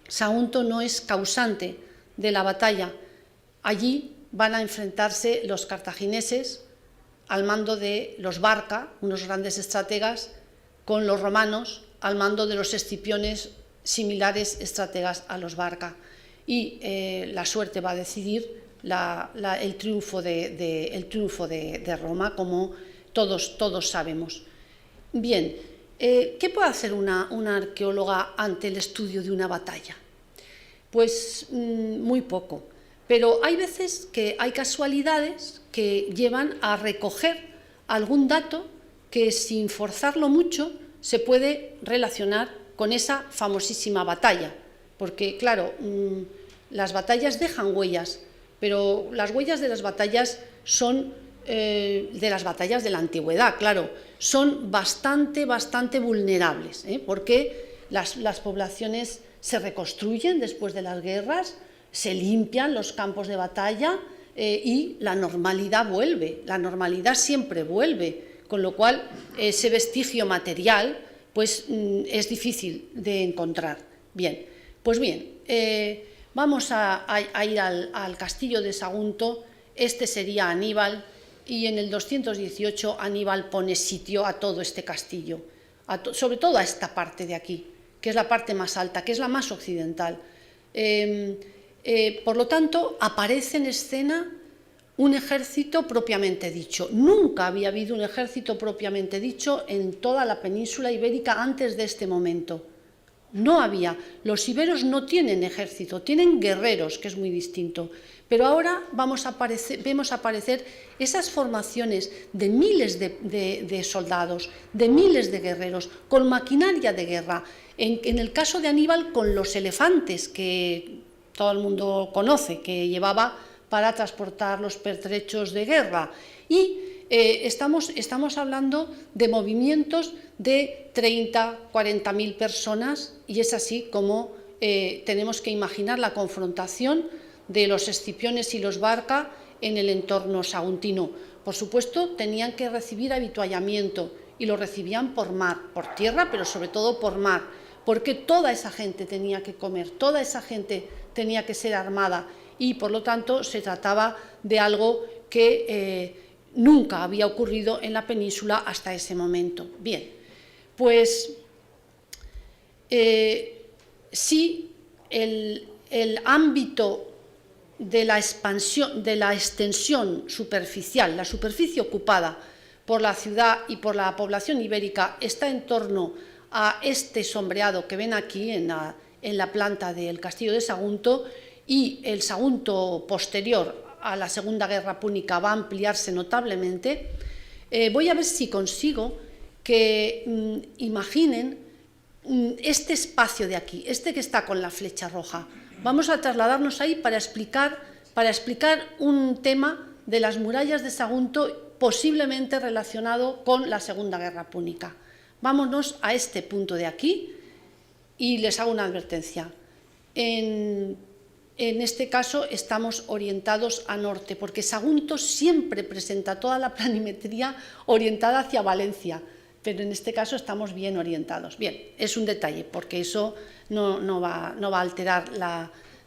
Sagunto no es causante de la batalla. Allí van a enfrentarse los cartagineses al mando de los Barca, unos grandes estrategas, con los romanos al mando de los escipiones, similares estrategas a los Barca. Y la suerte va a decidir el triunfo de Roma, como todos sabemos. Bien, ¿qué puede hacer una arqueóloga ante el estudio de una batalla? Pues muy poco, pero hay veces que hay casualidades que llevan a recoger algún dato que, sin forzarlo mucho, se puede relacionar con esa famosísima batalla, porque claro, las batallas dejan huellas, pero las huellas de las batallas son de las batallas de la antigüedad, claro, son bastante vulnerables, porque las poblaciones se reconstruyen después de las guerras, se limpian los campos de batalla y la normalidad vuelve, la normalidad siempre vuelve, con lo cual ese vestigio material pues es difícil de encontrar. Bien, pues bien, vamos a ir al castillo de Sagunto, este sería Aníbal, y en el 218 Aníbal pone sitio a todo este castillo, sobre todo a esta parte de aquí, que es la parte más alta, que es la más occidental. Por lo tanto, aparece en escena un ejército propiamente dicho. Nunca había habido un ejército propiamente dicho en toda la península ibérica antes de este momento. No había. Los iberos no tienen ejército, tienen guerreros, que es muy distinto. Pero ahora vemos aparecer esas formaciones de miles de soldados, de miles de guerreros, con maquinaria de guerra. En el caso de Aníbal, con los elefantes, que todo el mundo conoce, que llevaba para transportar los pertrechos de guerra. Y estamos hablando de movimientos de 30, 40.000 personas, y es así como tenemos que imaginar la confrontación de los Escipiones y los Barca en el entorno saguntino. Por supuesto, tenían que recibir avituallamiento, y lo recibían por mar, por tierra, pero sobre todo por mar, porque toda esa gente tenía que comer, toda esa gente tenía que ser armada, y por lo tanto se trataba de algo que nunca había ocurrido en la península hasta ese momento. Bien, pues sí, el ámbito de la expansión, de la extensión superficial, la superficie ocupada por la ciudad y por la población ibérica está en torno a este sombreado que ven aquí en la planta del castillo de Sagunto, y el Sagunto posterior a la Segunda Guerra Púnica va a ampliarse notablemente. Voy a ver si consigo que imaginen este espacio de aquí, este que está con la flecha roja. Vamos a trasladarnos ahí para explicar un tema de las murallas de Sagunto posiblemente relacionado con la Segunda Guerra Púnica. Vámonos a este punto de aquí y les hago una advertencia. En este caso estamos orientados a norte, porque Sagunto siempre presenta toda la planimetría orientada hacia Valencia, pero en este caso estamos bien orientados. Bien, es un detalle, porque eso no va a alterar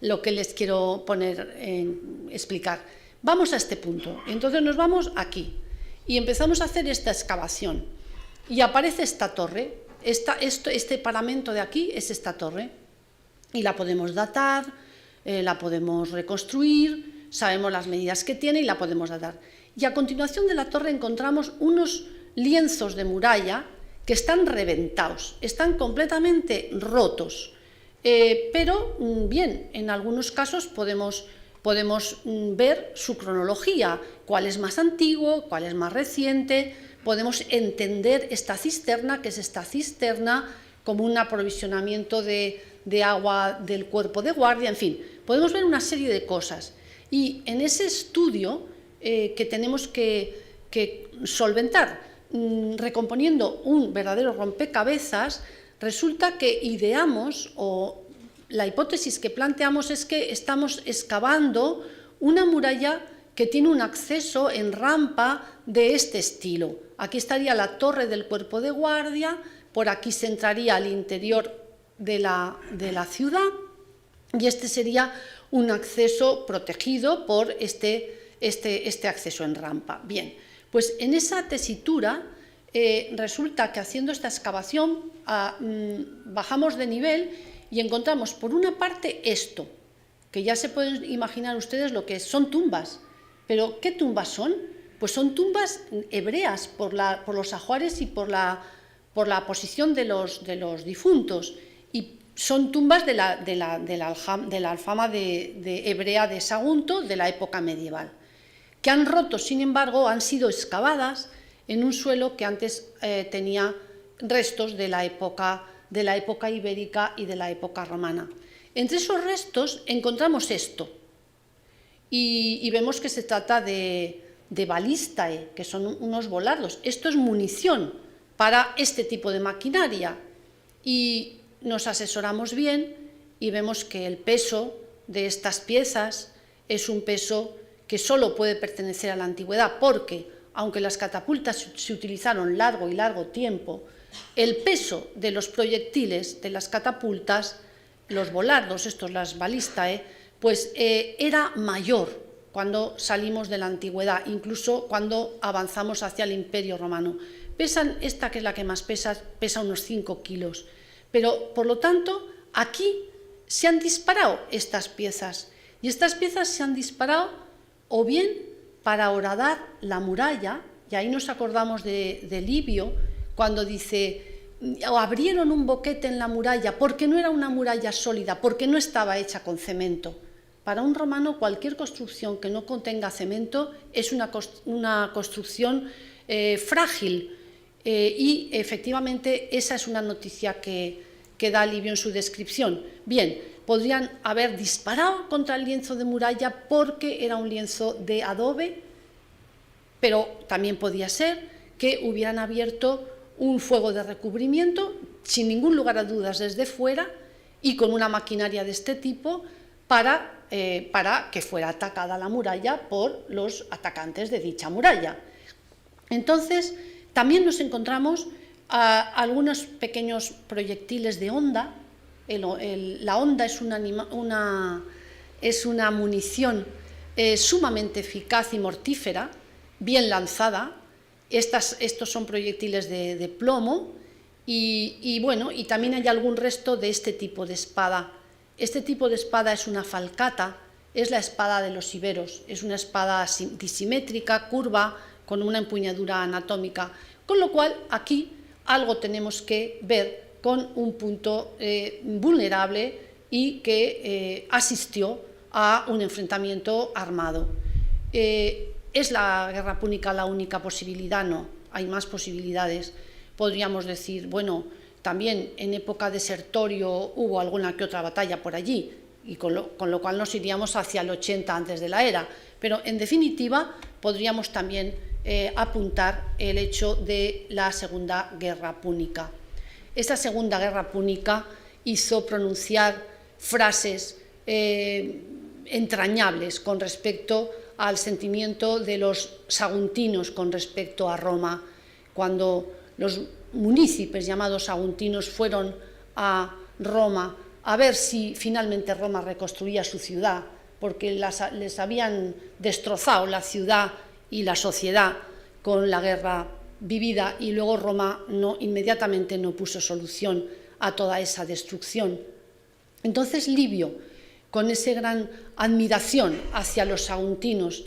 lo que les quiero explicar. Vamos a este punto, entonces nos vamos aquí y empezamos a hacer esta excavación, y aparece esta torre, este paramento de aquí es esta torre, y la podemos datar, la podemos reconstruir, sabemos las medidas que tiene y la podemos datar. Y a continuación de la torre encontramos unos lienzos de muralla que están reventados, están completamente rotos, pero bien, en algunos casos podemos ver su cronología, cuál es más antiguo, cuál es más reciente, podemos entender esta cisterna, que es esta cisterna, como un aprovisionamiento de agua del cuerpo de guardia, en fin, podemos ver una serie de cosas. Y en ese estudio que tenemos que solventar, recomponiendo un verdadero rompecabezas, resulta que ideamos, o la hipótesis que planteamos es que estamos excavando una muralla que tiene un acceso en rampa de este estilo. Aquí estaría la torre del cuerpo de guardia, por aquí se entraría al interior de la ciudad, y este sería un acceso protegido por este acceso en rampa. Bien, pues en esa tesitura resulta que haciendo esta excavación bajamos de nivel y encontramos por una parte esto, que ya se pueden imaginar ustedes lo que son tumbas. ¿Pero qué tumbas son? Pues son tumbas hebreas por los ajuares y por la posición de los difuntos, y son tumbas de la alfama de hebrea de Sagunto de la época medieval, que han roto, sin embargo, han sido excavadas en un suelo que antes tenía restos de la época ibérica y de la época romana. Entre esos restos encontramos esto, y vemos que se trata de balistae, que son unos volardos. Esto es munición para este tipo de maquinaria, y nos asesoramos bien y vemos que el peso de estas piezas es un peso que solo puede pertenecer a la antigüedad, porque aunque las catapultas se utilizaron largo tiempo, el peso de los proyectiles de las catapultas los volardos, estos, las balistae, pues era mayor cuando salimos de la antigüedad, incluso cuando avanzamos hacia el Imperio Romano. Pesan, esta que es la que más pesa, pesa unos 5 kilos. Pero, por lo tanto, aquí se han disparado estas piezas. Y estas piezas se han disparado o bien para horadar la muralla, y ahí nos acordamos de Livio, cuando dice, abrieron un boquete en la muralla, porque no era una muralla sólida, porque no estaba hecha con cemento. Para un romano, cualquier construcción que no contenga cemento es una construcción frágil. Y efectivamente esa es una noticia que da Livio en su descripción. Bien, podrían haber disparado contra el lienzo de muralla porque era un lienzo de adobe, pero también podía ser que hubieran abierto un fuego de recubrimiento, sin ningún lugar a dudas desde fuera, y con una maquinaria de este tipo para que fuera atacada la muralla por los atacantes de dicha muralla. Entonces, también nos encontramos algunos pequeños proyectiles de honda. La honda es una munición sumamente eficaz y mortífera, bien lanzada. Estos son proyectiles de plomo y también hay algún resto de este tipo de espada. Este tipo de espada es una falcata, es la espada de los iberos, es una espada disimétrica, curva, con una empuñadura anatómica, con lo cual aquí algo tenemos que ver con un punto vulnerable y que asistió a un enfrentamiento armado. ¿Es la guerra púnica la única posibilidad? No, hay más posibilidades. Podríamos decir, bueno, también en época de Sertorio hubo alguna que otra batalla por allí, y con lo cual nos iríamos hacia el 80 antes de la era. Pero, en definitiva, podríamos también apuntar el hecho de la Segunda Guerra Púnica. Esta Segunda Guerra Púnica hizo pronunciar frases entrañables con respecto al sentimiento de los saguntinos con respecto a Roma. Cuando los munícipes llamados saguntinos fueron a Roma a ver si finalmente Roma reconstruía su ciudad, porque les habían destrozado la ciudad y la sociedad con la guerra vivida, y luego Roma inmediatamente no puso solución a toda esa destrucción. Entonces Livio, con esa gran admiración hacia los saguntinos,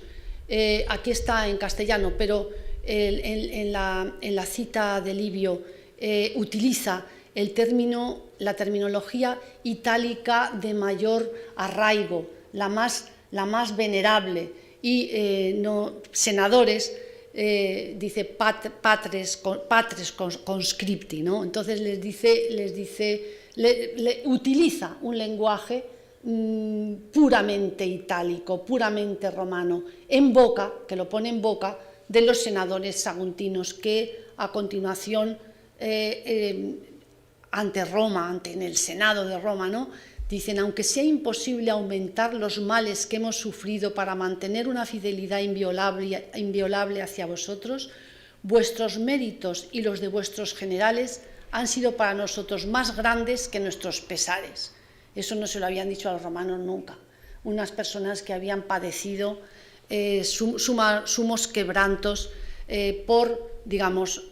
aquí está en castellano, pero en la cita de Livio utiliza la terminología itálica de mayor arraigo, la más venerable, y senadores, dice patres conscripti, ¿no? Entonces utiliza un lenguaje puramente itálico, puramente romano, que lo pone en boca de los senadores saguntinos, que a continuación en el Senado de Roma, ¿no?, dicen: aunque sea imposible aumentar los males que hemos sufrido para mantener una fidelidad inviolable hacia vosotros, vuestros méritos y los de vuestros generales han sido para nosotros más grandes que nuestros pesares. Eso no se lo habían dicho a los romanos nunca. Unas personas que habían padecido sumos quebrantos por, digamos,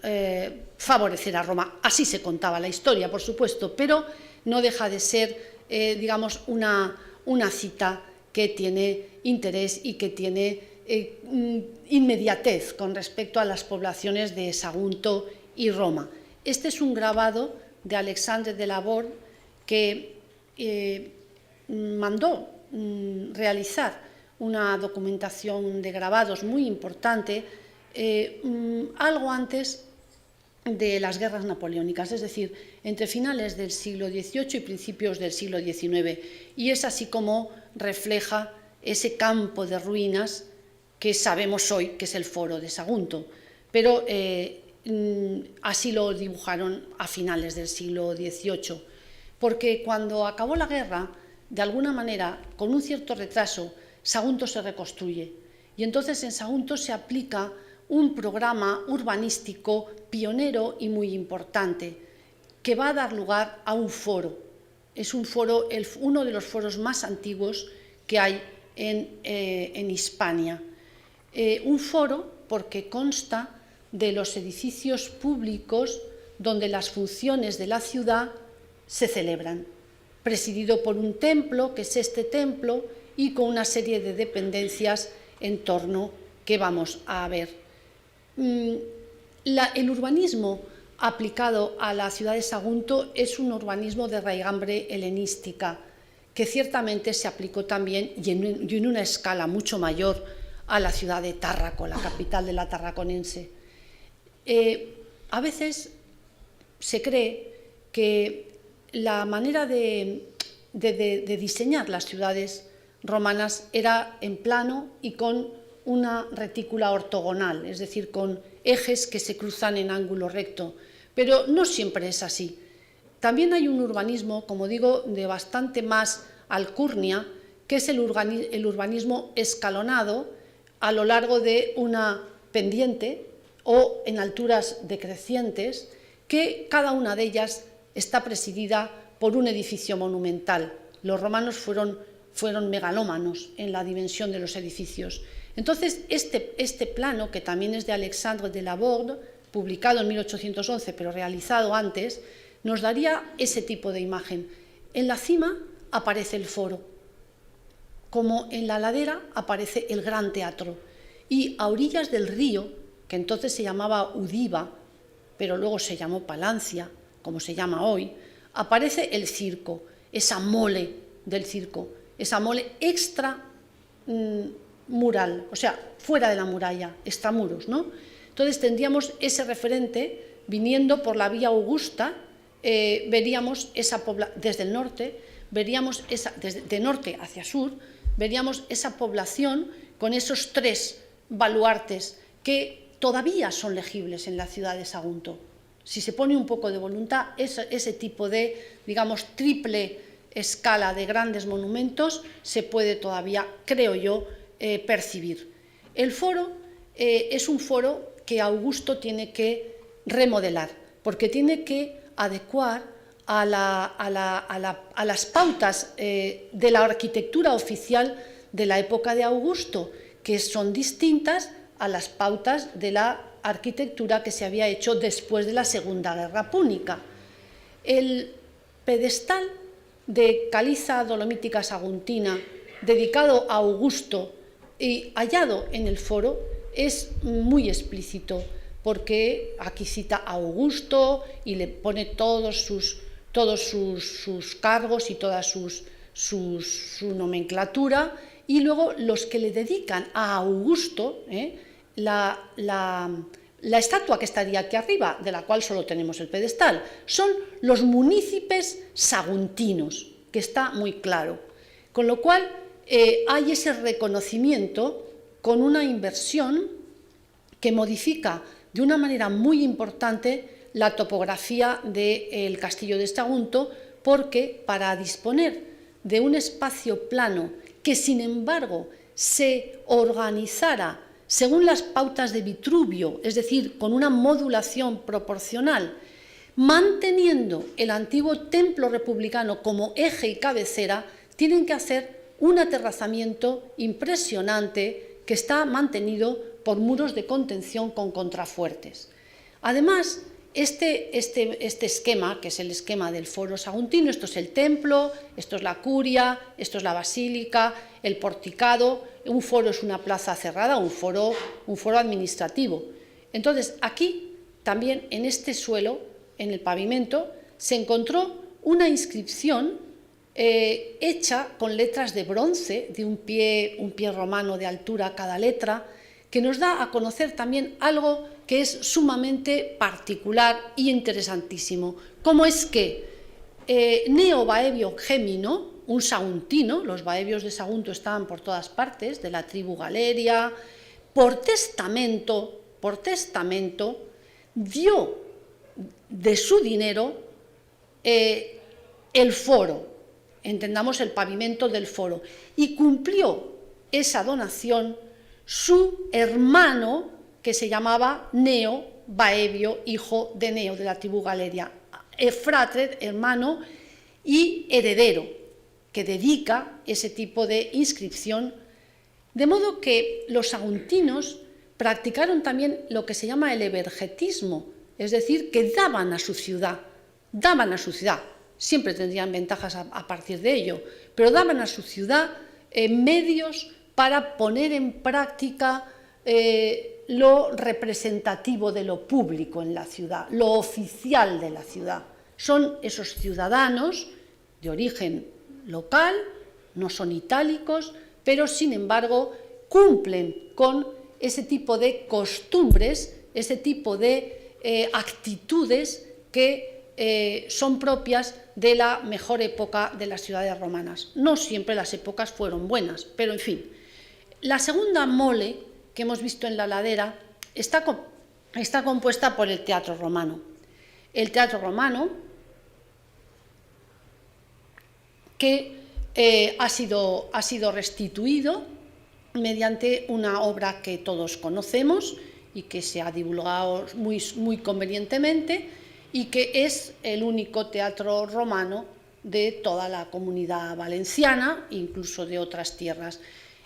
favorecer a Roma. Así se contaba la historia, por supuesto, pero no deja de ser, digamos, una cita que tiene interés y que tiene inmediatez con respecto a las poblaciones de Sagunto y Roma. Este es un grabado de Alexandre de Laborde, que mandó realizar una documentación de grabados muy importante algo antes de las guerras napoleónicas, es decir, entre finales del siglo XVIII y principios del siglo XIX, y es así como refleja ese campo de ruinas que sabemos hoy que es el Foro de Sagunto, pero así lo dibujaron a finales del siglo XVIII, porque cuando acabó la guerra, de alguna manera, con un cierto retraso, Sagunto se reconstruye, y entonces en Sagunto se aplica un programa urbanístico pionero y muy importante, que va a dar lugar a un foro. Es un foro, uno de los foros más antiguos que hay en Hispania. Un foro porque consta de los edificios públicos donde las funciones de la ciudad se celebran, presidido por un templo, que es este templo, y con una serie de dependencias en torno que vamos a ver. El urbanismo aplicado a la ciudad de Sagunto es un urbanismo de raigambre helenística, que ciertamente se aplicó también y en una escala mucho mayor a la ciudad de Tárraco, la capital de la tarraconense. A veces se cree que la manera de diseñar las ciudades romanas era en plano y con una retícula ortogonal, es decir, con ejes que se cruzan en ángulo recto, pero no siempre es así. También hay un urbanismo, como digo, de bastante más alcurnia, que es el urbanismo escalonado a lo largo de una pendiente o en alturas decrecientes, que cada una de ellas está presidida por un edificio monumental. Los romanos fueron megalómanos en la dimensión de los edificios. Entonces, este plano, que también es de Alexandre de Laborde, publicado en 1811, pero realizado antes, nos daría ese tipo de imagen. En la cima aparece el foro, como en la ladera aparece el gran teatro, y a orillas del río, que entonces se llamaba Udiva, pero luego se llamó Palancia, como se llama hoy, aparece el circo, esa mole del circo, esa mole extra mural, o sea, fuera de la muralla, extramuros, ¿no? Entonces tendríamos ese referente viniendo por la vía Augusta, veríamos esa desde el norte, veríamos de norte hacia sur, veríamos esa población con esos tres baluartes que todavía son legibles en la ciudad de Sagunto. Si se pone un poco de voluntad, ese tipo de, digamos, triple escala de grandes monumentos se puede todavía, creo yo, percibir. El foro es un foro que Augusto tiene que remodelar, porque tiene que adecuar a las pautas de la arquitectura oficial de la época de Augusto, que son distintas a las pautas de la arquitectura que se había hecho después de la Segunda Guerra Púnica. El pedestal de caliza dolomítica saguntina, dedicado a Augusto y hallado en el foro, es muy explícito, porque aquí cita a Augusto y le pone todos sus cargos y toda su nomenclatura, y luego los que le dedican a Augusto, la estatua que estaría aquí arriba, de la cual solo tenemos el pedestal, son los munícipes saguntinos, que está muy claro. Con lo cual hay ese reconocimiento con una inversión que modifica de una manera muy importante la topografía del castillo de Sagunto, porque para disponer de un espacio plano que sin embargo se organizara según las pautas de Vitruvio, es decir, con una modulación proporcional, manteniendo el antiguo templo republicano como eje y cabecera, tienen que hacer un aterrazamiento impresionante que está mantenido por muros de contención con contrafuertes. Además, este esquema, que es el esquema del foro saguntino, esto es el templo, esto es la curia, esto es la basílica, el porticado. Un foro es una plaza cerrada, un foro administrativo. Entonces, aquí también en este suelo, en el pavimento, se encontró una inscripción hecha con letras de bronce, de un pie romano de altura cada letra, que nos da a conocer también algo que es sumamente particular y interesantísimo, como es que Neo Baebio Gemino, un saguntino, los baebios de Sagunto estaban por todas partes, de la tribu Galeria, por testamento, dio de su dinero el foro, entendamos el pavimento del foro, y cumplió esa donación su hermano, que se llamaba Neo Baebio, hijo de Neo, de la tribu Galeria, fratre, hermano, y heredero, que dedica ese tipo de inscripción, de modo que los saguntinos practicaron también lo que se llama el evergetismo, es decir, que daban a su ciudad, siempre tendrían ventajas a partir de ello, pero daban a su ciudad medios para poner en práctica lo representativo de lo público en la ciudad, lo oficial de la ciudad. Son esos ciudadanos de origen local, no son itálicos, pero sin embargo cumplen con ese tipo de costumbres, ese tipo de actitudes que son propias de la mejor época de las ciudades romanas. No siempre las épocas fueron buenas, pero en fin. La segunda mole que hemos visto en la ladera está compuesta por el teatro romano. El teatro romano, que ha sido restituido mediante una obra que todos conocemos y que se ha divulgado muy convenientemente, y que es el único teatro romano de toda la Comunidad Valenciana, incluso de otras tierras.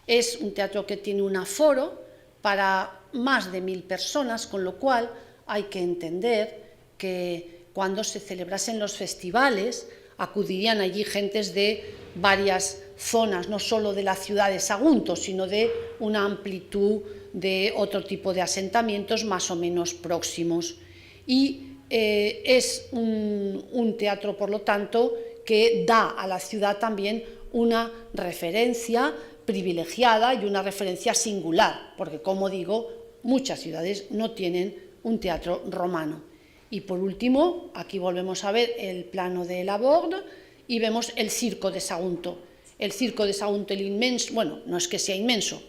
Es un teatro que tiene un aforo para más de 1000 personas, con lo cual hay que entender que cuando se celebrasen los festivales acudirían allí gentes de varias zonas, no solo de la ciudad de Sagunto, sino de una amplitud de otro tipo de asentamientos más o menos próximos. Y es un teatro, por lo tanto, que da a la ciudad también una referencia privilegiada y una referencia singular, porque, como digo, muchas ciudades no tienen un teatro romano. Y por último, aquí volvemos a ver el plano de Laborde y vemos el circo de Sagunto. El circo de Sagunto, el inmenso, bueno, no es que sea inmenso,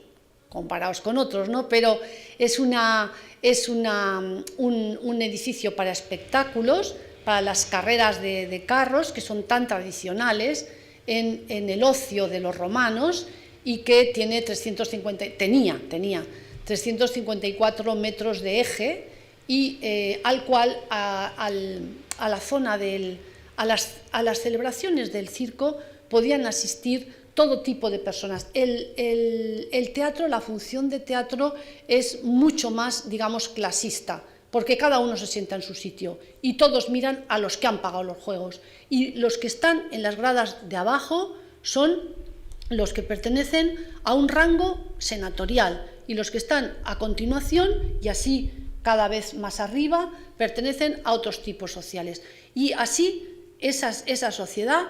comparados con otros, ¿no? Pero es un edificio para espectáculos, para las carreras de carros, que son tan tradicionales en el ocio de los romanos, y que tiene tenía 354 metros de eje, y al cual a las celebraciones del circo podían asistir todo tipo de personas. El teatro, la función de teatro es mucho más, digamos, clasista, porque cada uno se sienta en su sitio y todos miran a los que han pagado los juegos, y los que están en las gradas de abajo son los que pertenecen a un rango senatorial, y los que están a continuación, y así cada vez más arriba, pertenecen a otros tipos sociales. Y así esa sociedad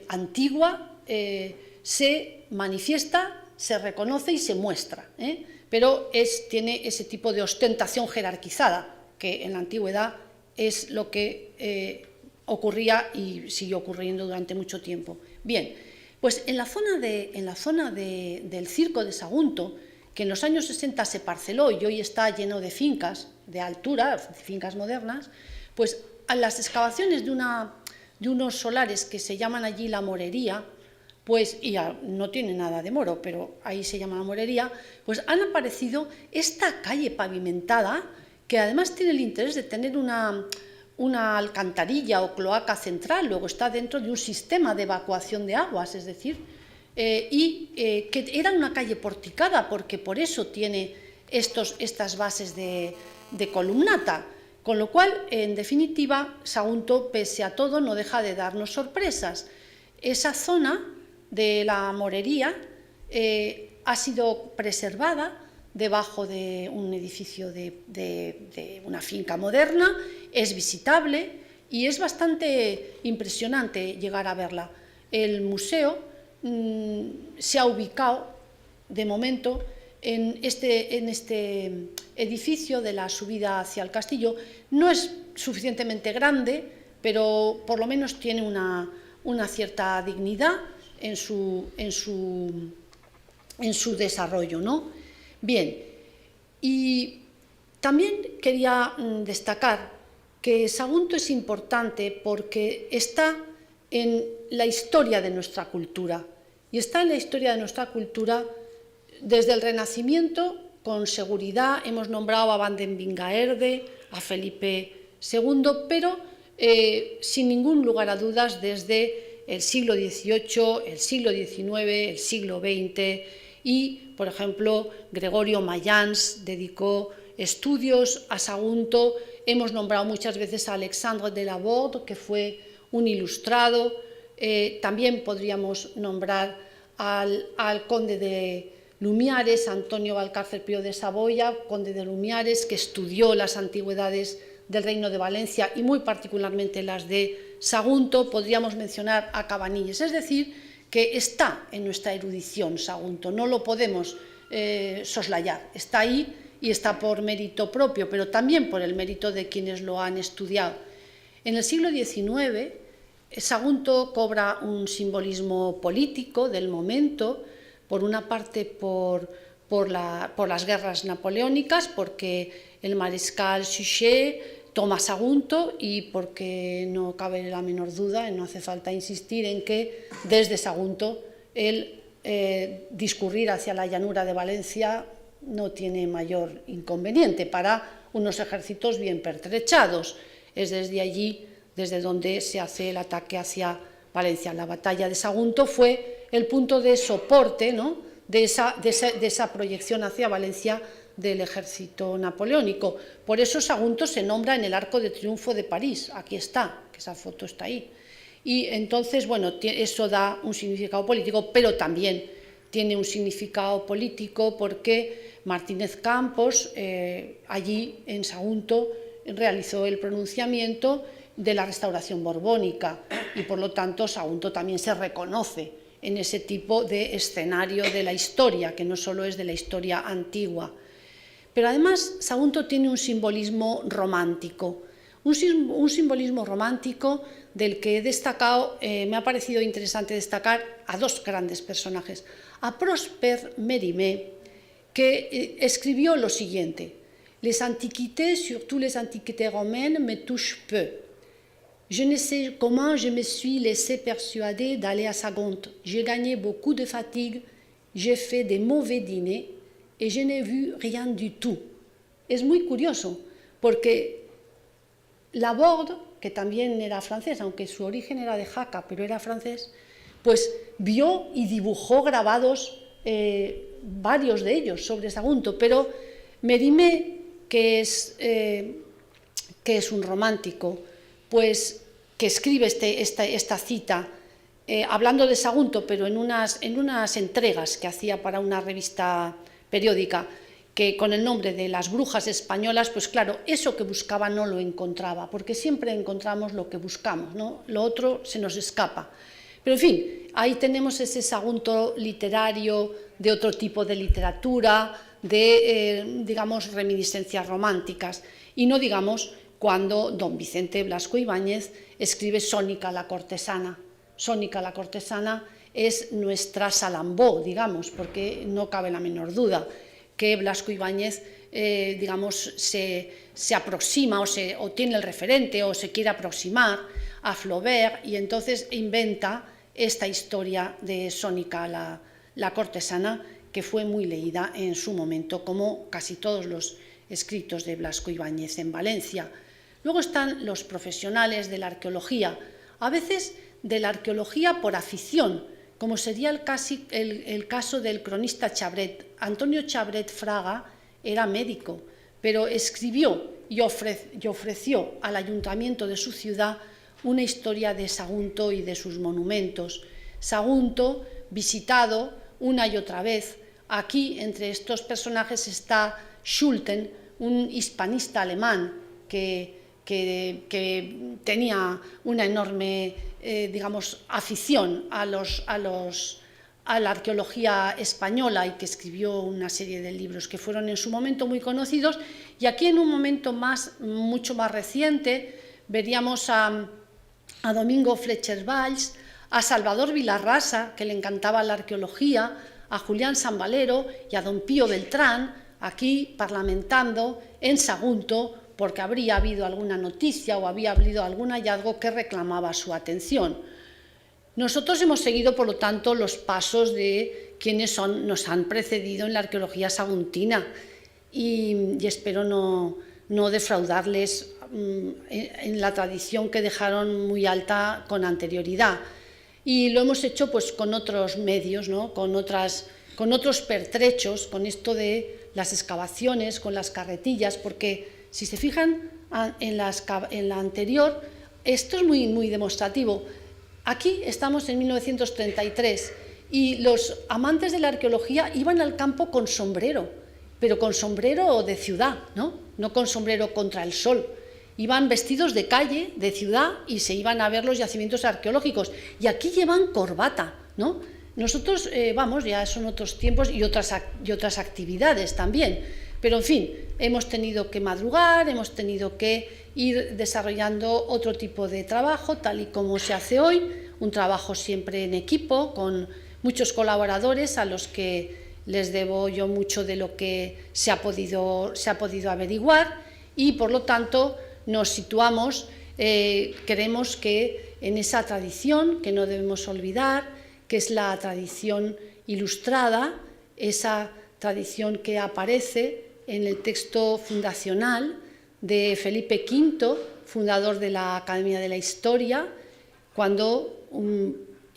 antigua se manifiesta, se reconoce y se muestra, pero tiene ese tipo de ostentación jerarquizada, que en la antigüedad es lo que ocurría y sigue ocurriendo durante mucho tiempo. Bien, pues en la zona del circo de Sagunto, que en los años 60 se parceló y hoy está lleno de fincas de altura, fincas modernas, pues a las excavaciones de unos solares que se llaman allí la Morería, pues, y no tiene nada de moro, pero ahí se llama la Morería, pues han aparecido esta calle pavimentada, que además tiene el interés de tener una alcantarilla o cloaca central, luego está dentro de un sistema de evacuación de aguas, es decir, que era una calle porticada, porque por eso tiene estas bases de columnata, con lo cual, en definitiva, Sagunto, pese a todo, no deja de darnos sorpresas. Esa zona de la Morería ha sido preservada debajo de un edificio de una finca moderna, es visitable y es bastante impresionante llegar a verla. El museo se ha ubicado, de momento, en este edificio de la subida hacia el castillo. No es suficientemente grande, pero por lo menos tiene una cierta dignidad en su desarrollo, ¿no? Bien, y también quería destacar que Sagunto es importante porque está en la historia de nuestra cultura, y está en la historia de nuestra cultura desde el Renacimiento. Con seguridad hemos nombrado a Van den Bingaerde, a Felipe II, pero sin ningún lugar a dudas, desde el siglo XVIII, el siglo XIX, el siglo XX, y, por ejemplo, Gregorio Mayans dedicó estudios a Sagunto. Hemos nombrado muchas veces a Alexandre de Laborde, que fue un ilustrado. También podríamos nombrar al conde de Lumiares, Antonio Valcárcel Pío de Saboya, conde de Lumiares, que estudió las antigüedades del Reino de Valencia y muy particularmente las de Sagunto. Podríamos mencionar a Cabanilles, es decir, que está en nuestra erudición Sagunto, no lo podemos soslayar, está ahí y está por mérito propio, pero también por el mérito de quienes lo han estudiado. En el siglo XIX, Sagunto cobra un simbolismo político del momento, por una parte por las guerras napoleónicas, porque el mariscal Suchet toma Sagunto, y porque no cabe la menor duda, no hace falta insistir en que desde Sagunto el discurrir hacia la llanura de Valencia no tiene mayor inconveniente para unos ejércitos bien pertrechados. Es desde allí desde donde se hace el ataque hacia Valencia. La batalla de Sagunto fue el punto de soporte, ¿no?, de esa proyección hacia Valencia del ejército napoleónico. Por eso Sagunto se nombra en el Arco de Triunfo de París. Aquí está, que esa foto está ahí. Y entonces, bueno, eso da un significado político, pero también tiene un significado político porque Martínez Campos, allí en Sagunto, realizó el pronunciamiento de la restauración borbónica, y por lo tanto Sagunto también se reconoce en ese tipo de escenario de la historia, que no solo es de la historia antigua. Pero además Sagunto tiene un simbolismo romántico, un simbolismo romántico del que he destacado, me ha parecido interesante destacar a dos grandes personajes, a Prosper Mérimée, que escribió lo siguiente: «Les antiquités, surtout les antiquités romaines, me touchent peu. Je ne sais comment je me suis laissé persuader d'aller à Sagunto. J'ai gagné beaucoup de fatigue, j'ai fait des mauvais dîners et je n'ai vu rien du tout». Es muy curioso, porque Laborde, que también era francés, aunque su origen era de Jaca, pero era francés, pues vio y dibujó grabados, varios de ellos, sobre Sagunto, pero Mérimée, que es un romántico, pues que escribe esta cita, hablando de Sagunto, pero en unas entregas que hacía para una revista periódica, que con el nombre de Las Brujas Españolas, pues claro, eso que buscaba no lo encontraba, porque siempre encontramos lo que buscamos, ¿no? Lo otro se nos escapa. Pero en fin, ahí tenemos ese Sagunto literario, de otro tipo de literatura, de, digamos, reminiscencias románticas, y no digamos cuando don Vicente Blasco Ibáñez escribe Sónica la cortesana. Sónica la cortesana es nuestra Salambó, digamos, porque no cabe la menor duda que Blasco Ibáñez, digamos, se aproxima o tiene el referente o se quiere aproximar a Flaubert, y entonces inventa esta historia de Sónica la cortesana, que fue muy leída en su momento, como casi todos los escritos de Blasco Ibáñez en Valencia. Luego están los profesionales de la arqueología, a veces de la arqueología por afición, como sería el caso del cronista Chabret. Antonio Chabret Fraga era médico, pero escribió y ofreció al ayuntamiento de su ciudad una historia de Sagunto y de sus monumentos. Sagunto, visitado una y otra vez. Aquí, entre estos personajes, está Schulten, un hispanista alemán que tenía una enorme, digamos, afición a la arqueología española, y que escribió una serie de libros que fueron en su momento muy conocidos. Y aquí, en un momento mucho más reciente, veríamos a Domingo Fletcher Valls, a Salvador Vilarrasa, que le encantaba la arqueología, a Julián Sambalero y a don Pío Beltrán, aquí parlamentando en Sagunto, porque habría habido alguna noticia o había habido algún hallazgo que reclamaba su atención. Nosotros hemos seguido, por lo tanto, los pasos de quienes nos han precedido en la arqueología saguntina, y espero no defraudarles en la tradición que dejaron muy alta con anterioridad. Y lo hemos hecho pues con otros medios, ¿no? con otros pertrechos, con esto de las excavaciones, con las carretillas, porque si se fijan en la anterior, esto es muy demostrativo. Aquí estamos en 1933 y los amantes de la arqueología iban al campo con sombrero, pero con sombrero de ciudad, no con sombrero contra el sol. Iban vestidos de calle, de ciudad, y se iban a ver los yacimientos arqueológicos. Y aquí llevan corbata, ¿no? Nosotros, ya son otros tiempos y otras actividades también. Pero, en fin, hemos tenido que madrugar, hemos tenido que ir desarrollando otro tipo de trabajo, tal y como se hace hoy, un trabajo siempre en equipo, con muchos colaboradores a los que les debo yo mucho de lo que se ha podido averiguar y, por lo tanto, nos situamos, creemos que en esa tradición que no debemos olvidar, que es la tradición ilustrada, esa tradición que aparece en el texto fundacional de Felipe V, fundador de la Academia de la Historia, cuando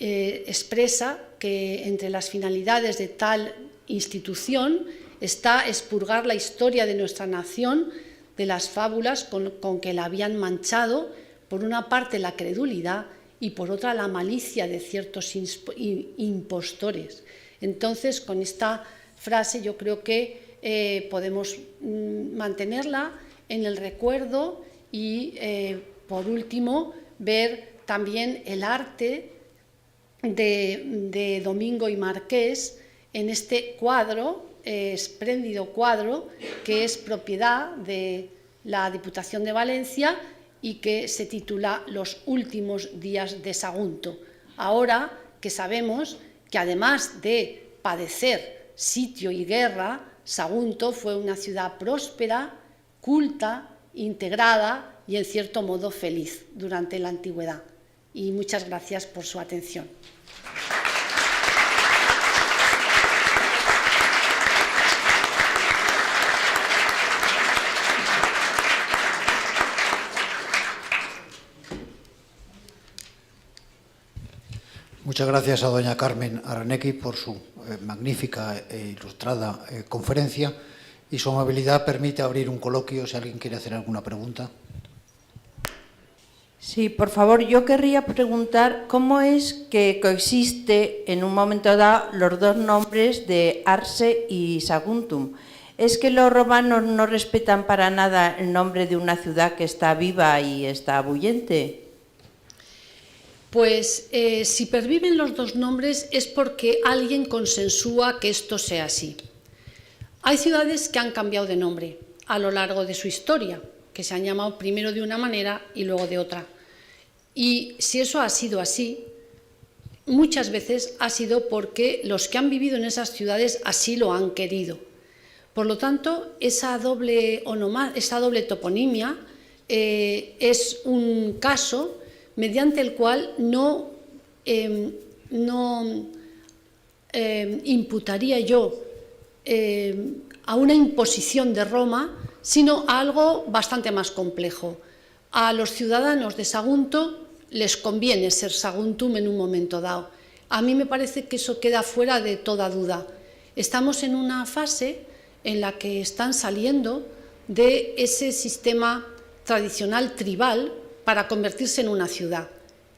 expresa que entre las finalidades de tal institución está expurgar la historia de nuestra nación de las fábulas con que la habían manchado, por una parte la credulidad y por otra la malicia de ciertos impostores. Entonces, con esta frase yo creo que podemos mantenerla en el recuerdo y, por último, ver también el arte de Domingo y Marqués en este cuadro, espléndido cuadro, que es propiedad de la Diputación de Valencia y que se titula Los últimos días de Sagunto. Ahora que sabemos que, además de padecer sitio y guerra, Sagunto fue una ciudad próspera, culta, integrada y, en cierto modo, feliz durante la antigüedad. Y muchas gracias por su atención. Muchas gracias a doña Carmen Aranegui por su magnífica e ilustrada conferencia, y su amabilidad permite abrir un coloquio si alguien quiere hacer alguna pregunta. Sí, por favor, yo querría preguntar cómo es que coexiste en un momento dado los dos nombres de Arse y Saguntum. ¿Es que los romanos no respetan para nada el nombre de una ciudad que está viva y está bullente? Pues si perviven los dos nombres es porque alguien consensúa que esto sea así. Hay ciudades que han cambiado de nombre a lo largo de su historia, que se han llamado primero de una manera y luego de otra. Y si eso ha sido así, muchas veces ha sido porque los que han vivido en esas ciudades así lo han querido. Por lo tanto, esa doble toponimia es un caso mediante el cual no imputaría yo a una imposición de Roma, sino a algo bastante más complejo. A los ciudadanos de Sagunto les conviene ser Saguntum en un momento dado. A mí me parece que eso queda fuera de toda duda. Estamos en una fase en la que están saliendo de ese sistema tradicional tribal para convertirse en una ciudad.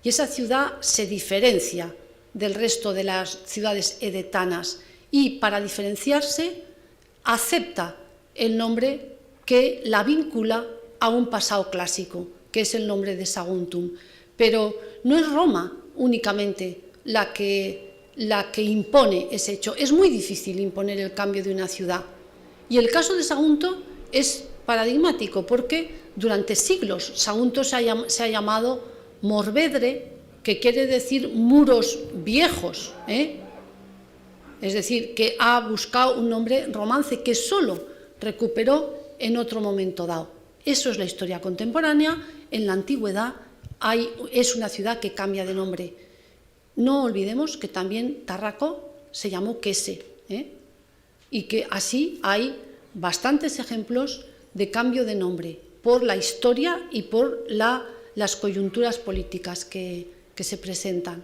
Y esa ciudad se diferencia del resto de las ciudades edetanas y, para diferenciarse, acepta el nombre que la vincula a un pasado clásico, que es el nombre de Saguntum. Pero no es Roma únicamente la que impone ese hecho. Es muy difícil imponer el cambio de una ciudad. Y el caso de Sagunto es paradigmático porque durante siglos Sagunto se ha llamado Morvedre, que quiere decir muros viejos, Es decir, que ha buscado un nombre romance que solo recuperó en otro momento dado. Eso es la historia contemporánea. En la antigüedad es una ciudad que cambia de nombre. No olvidemos que también Tárraco se llamó Quese, y que así hay bastantes ejemplos de cambio de nombre. por la historia y por las coyunturas políticas que se presentan.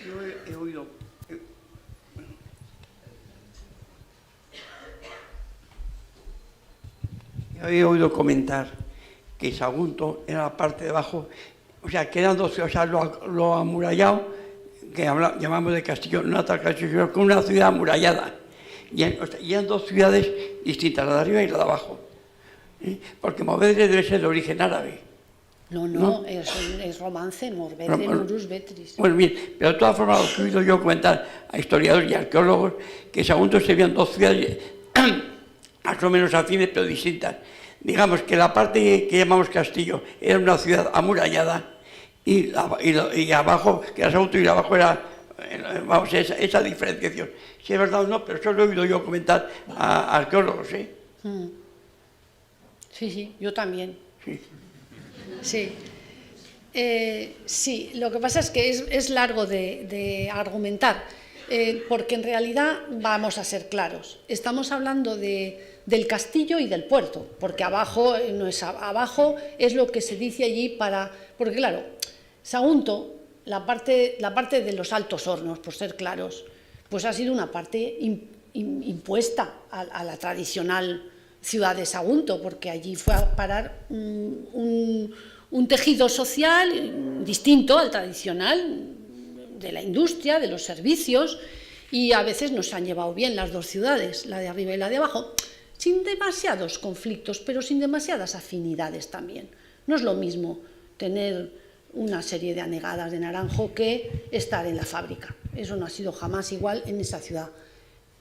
Yo he oído... He oído comentar que Sagunto era la parte de abajo, o sea, que eran dos ciudades, o sea, lo amurallado, que llamamos de Castillo, no tal Castillo, con una ciudad amurallada. Y eran dos ciudades distintas, la de arriba y la de abajo. Porque Movedre debe ser de origen árabe. No, es romance, Movedre, Murus, Betris. Bueno, bien, pero de todas formas, lo que he oído yo comentar a historiadores y arqueólogos, que Sagunto se veían dos ciudades más o menos afines, pero distintas. Digamos que la parte que llamamos Castillo era una ciudad amurallada y abajo, que era Sagunto, y abajo era, vamos, esa diferenciación. Si es verdad o no, pero eso lo he oído yo comentar a arqueólogos, ¿sí? Sí, yo también. Sí. Sí, lo que pasa es que es largo de argumentar, porque en realidad vamos a ser claros. Estamos hablando del castillo y del puerto, porque abajo es lo que se dice allí porque claro, Sagunto, la parte de los Altos Hornos, por ser claros, pues ha sido una parte impuesta a la tradicional ciudad de Sagunto, porque allí fue a parar un tejido social distinto al tradicional de la industria, de los servicios, y a veces nos han llevado bien las dos ciudades, la de arriba y la de abajo, sin demasiados conflictos, pero sin demasiadas afinidades también. No es lo mismo tener una serie de anegadas de naranjo que estar en la fábrica. Eso no ha sido jamás igual en esa ciudad,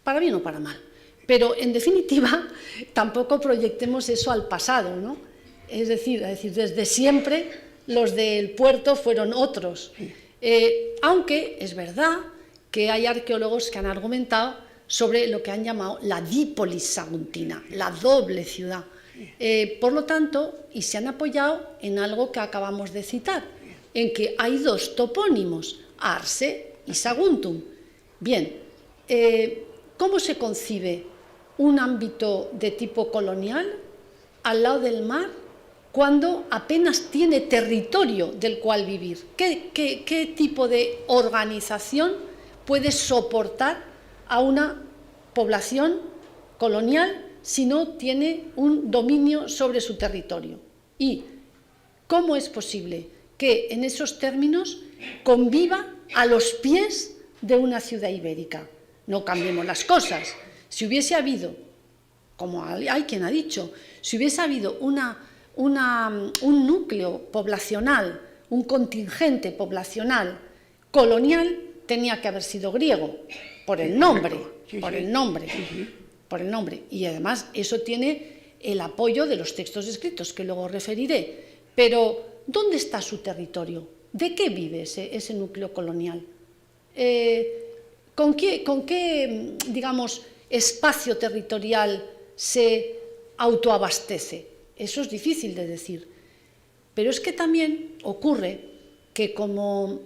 para bien o para mal. Pero, en definitiva, tampoco proyectemos eso al pasado, ¿no? Es decir, desde siempre los del puerto fueron otros. Aunque es verdad que hay arqueólogos que han argumentado sobre lo que han llamado la dípolis saguntina, la doble ciudad. Por lo tanto, y se han apoyado en algo que acabamos de citar, en que hay dos topónimos, Arce y Saguntum. Bien, ¿cómo se concibe un ámbito de tipo colonial al lado del mar cuando apenas tiene territorio del cual vivir? ¿Qué tipo de organización puede soportar a una población colonial si no tiene un dominio sobre su territorio? ¿Y cómo es posible que en esos términos conviva a los pies de una ciudad ibérica? No cambiemos las cosas. Si hubiese habido, como hay quien ha dicho, si hubiese habido un núcleo poblacional, un contingente poblacional colonial, tenía que haber sido griego, por el nombre, por el nombre. Y además eso tiene el apoyo de los textos escritos, que luego referiré. Pero, ¿dónde está su territorio? ¿De qué vive ese núcleo colonial? ¿Con qué, digamos, espacio territorial se autoabastece? Eso es difícil de decir. Pero es que también ocurre que como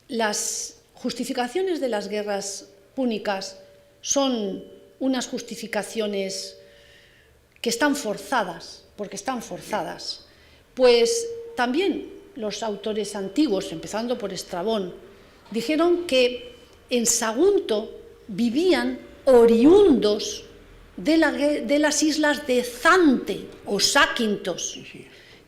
las justificaciones de las guerras púnicas son unas justificaciones que están forzadas, porque están forzadas, pues también los autores antiguos, empezando por Estrabón, dijeron que en Sagunto vivían oriundos de las islas de Zante o Saquintos,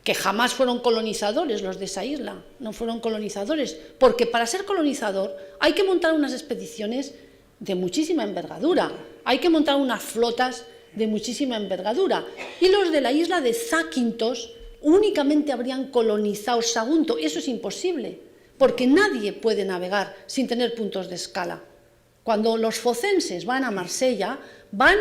que jamás fueron colonizadores los de esa isla, no fueron colonizadores, porque para ser colonizador hay que montar unas expediciones de muchísima envergadura, hay que montar unas flotas de muchísima envergadura, y los de la isla de Zaquintos únicamente habrían colonizado Sagunto. Eso es imposible, porque nadie puede navegar sin tener puntos de escala. Cuando los focenses van a Marsella, van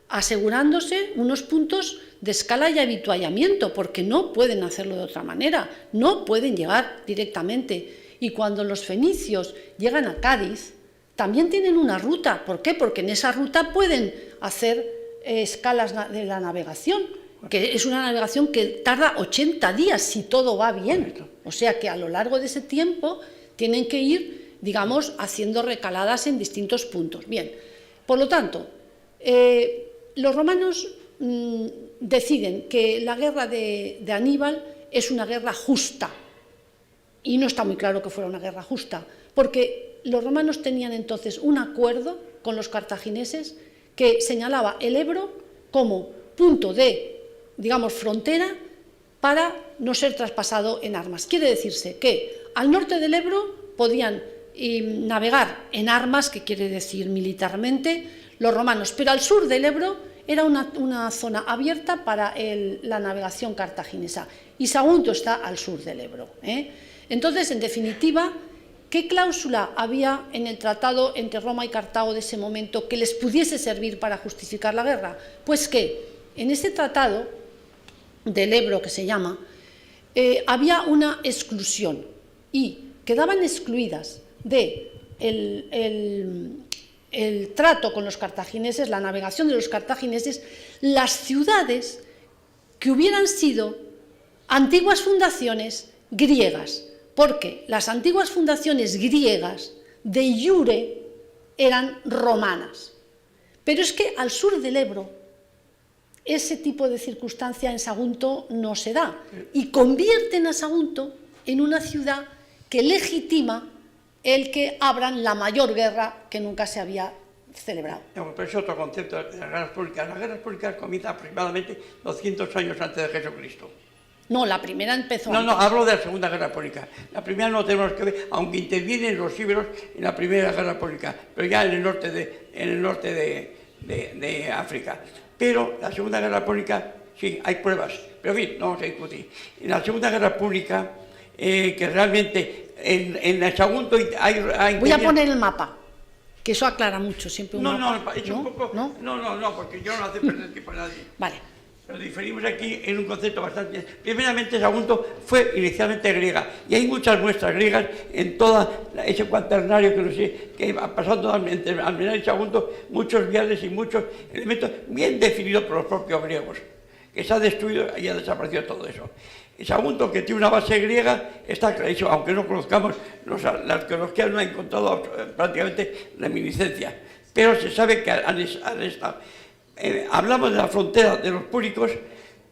asegurándose unos puntos de escala y habituallamiento, porque no pueden hacerlo de otra manera, no pueden llegar directamente. Y cuando los fenicios llegan a Cádiz, también tienen una ruta. ¿Por qué? Porque en esa ruta pueden hacer escalas de la navegación, que es una navegación que tarda 80 días si todo va bien. O sea que a lo largo de ese tiempo tienen que ir, digamos, haciendo recaladas en distintos puntos. Bien, por lo tanto, los romanos deciden que la guerra de Aníbal es una guerra justa, y no está muy claro que fuera una guerra justa, porque los romanos tenían entonces un acuerdo con los cartagineses que señalaba el Ebro como punto de, digamos, frontera para no ser traspasado en armas. Quiere decirse que al norte del Ebro podían navegar en armas, que quiere decir militarmente, los romanos, pero al sur del Ebro era una zona abierta para la navegación cartaginesa, y Sagunto está al sur del Ebro, ¿eh? Entonces, en definitiva, ¿qué cláusula había en el tratado entre Roma y Cartago de ese momento que les pudiese servir para justificar la guerra? Pues que en ese tratado del Ebro, que se llama, había una exclusión, y quedaban excluidas de el trato con los cartagineses, la navegación de los cartagineses, las ciudades que hubieran sido antiguas fundaciones griegas, porque las antiguas fundaciones griegas de iure eran romanas. Pero es que al sur del Ebro ese tipo de circunstancia en Sagunto no se da, y convierten a Sagunto en una ciudad que legitima el que abran la mayor guerra que nunca se había celebrado. Pero es otro concepto de las guerras púnicas. Las guerras púnicas comienzan aproximadamente 200 años antes de Jesucristo. No, la primera empezó No, antes. no, hablo de la Segunda Guerra Púnica. La primera no tenemos que ver, aunque intervienen los íberos en la Primera Guerra Púnica, pero ya en el norte de África. Pero la Segunda Guerra Púnica, sí, hay pruebas, pero en fin, no vamos a discutir. En la Segunda Guerra Púnica, que realmente en el Sagunto hay... Voy a poner el mapa, que eso aclara mucho, siempre un No, mapa. he hecho un poco... No, porque yo no hace perder tiempo a nadie. Vale. Pero diferimos aquí en un concepto bastante... Primeramente, Sagunto fue inicialmente griega, y hay muchas muestras griegas en todo ese cuaternario que no sé, que pasando entre Almenara y Sagunto, muchos viales y muchos elementos bien definidos por los propios griegos, que se ha destruido y ha desaparecido todo eso. Sagunto, que tiene una base griega, está clarísimo, aunque no conozcamos, la arqueología no ha encontrado prácticamente reminiscencia, pero se sabe que han estado. Hablamos de la frontera de los púnicos.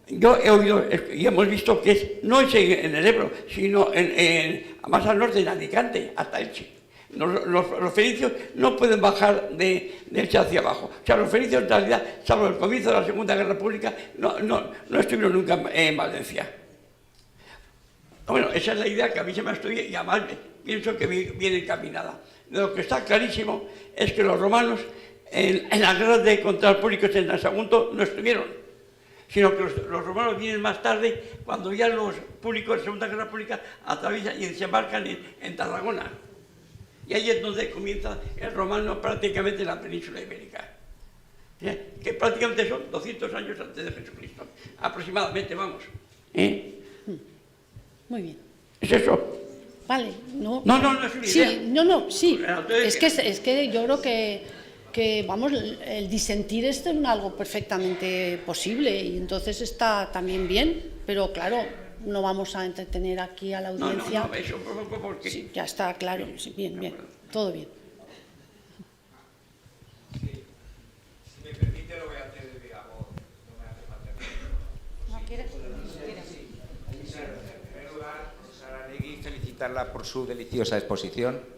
Yo he oído y hemos visto que no es en el Ebro, sino más al norte, en Alicante, hasta Elche. Los fenicios no pueden bajar de Elche hacia abajo. O sea, los fenicios en realidad, salvo el comienzo de la Segunda Guerra Pública, no estuvieron nunca en Valencia. Bueno, esa es la idea que a mí se me ha estudiado, y además pienso que viene encaminada. Lo que está clarísimo es que los romanos en las guerras contra los púnicos en el Sagunto no estuvieron, sino que los romanos vienen más tarde, cuando ya los púnicos de la Segunda Guerra Pública atraviesan y desembarcan en Tarragona. Y ahí es donde comienza el romano prácticamente en la península ibérica, que prácticamente son 200 años antes de Jesucristo, aproximadamente, vamos. Muy bien. ¿Es eso? Vale, no es una idea. Sí. Es que yo creo que vamos, el disentir es algo perfectamente posible, y entonces está también bien, pero claro, no vamos a entretener aquí a la audiencia. No, eso porque... Sí, ya está claro, sí, bien, todo bien. Si me permite, lo voy a hacer de viva voz, no me hace falta. ¿No quieres? En primer lugar, Sara Negui, felicitarla por su deliciosa exposición.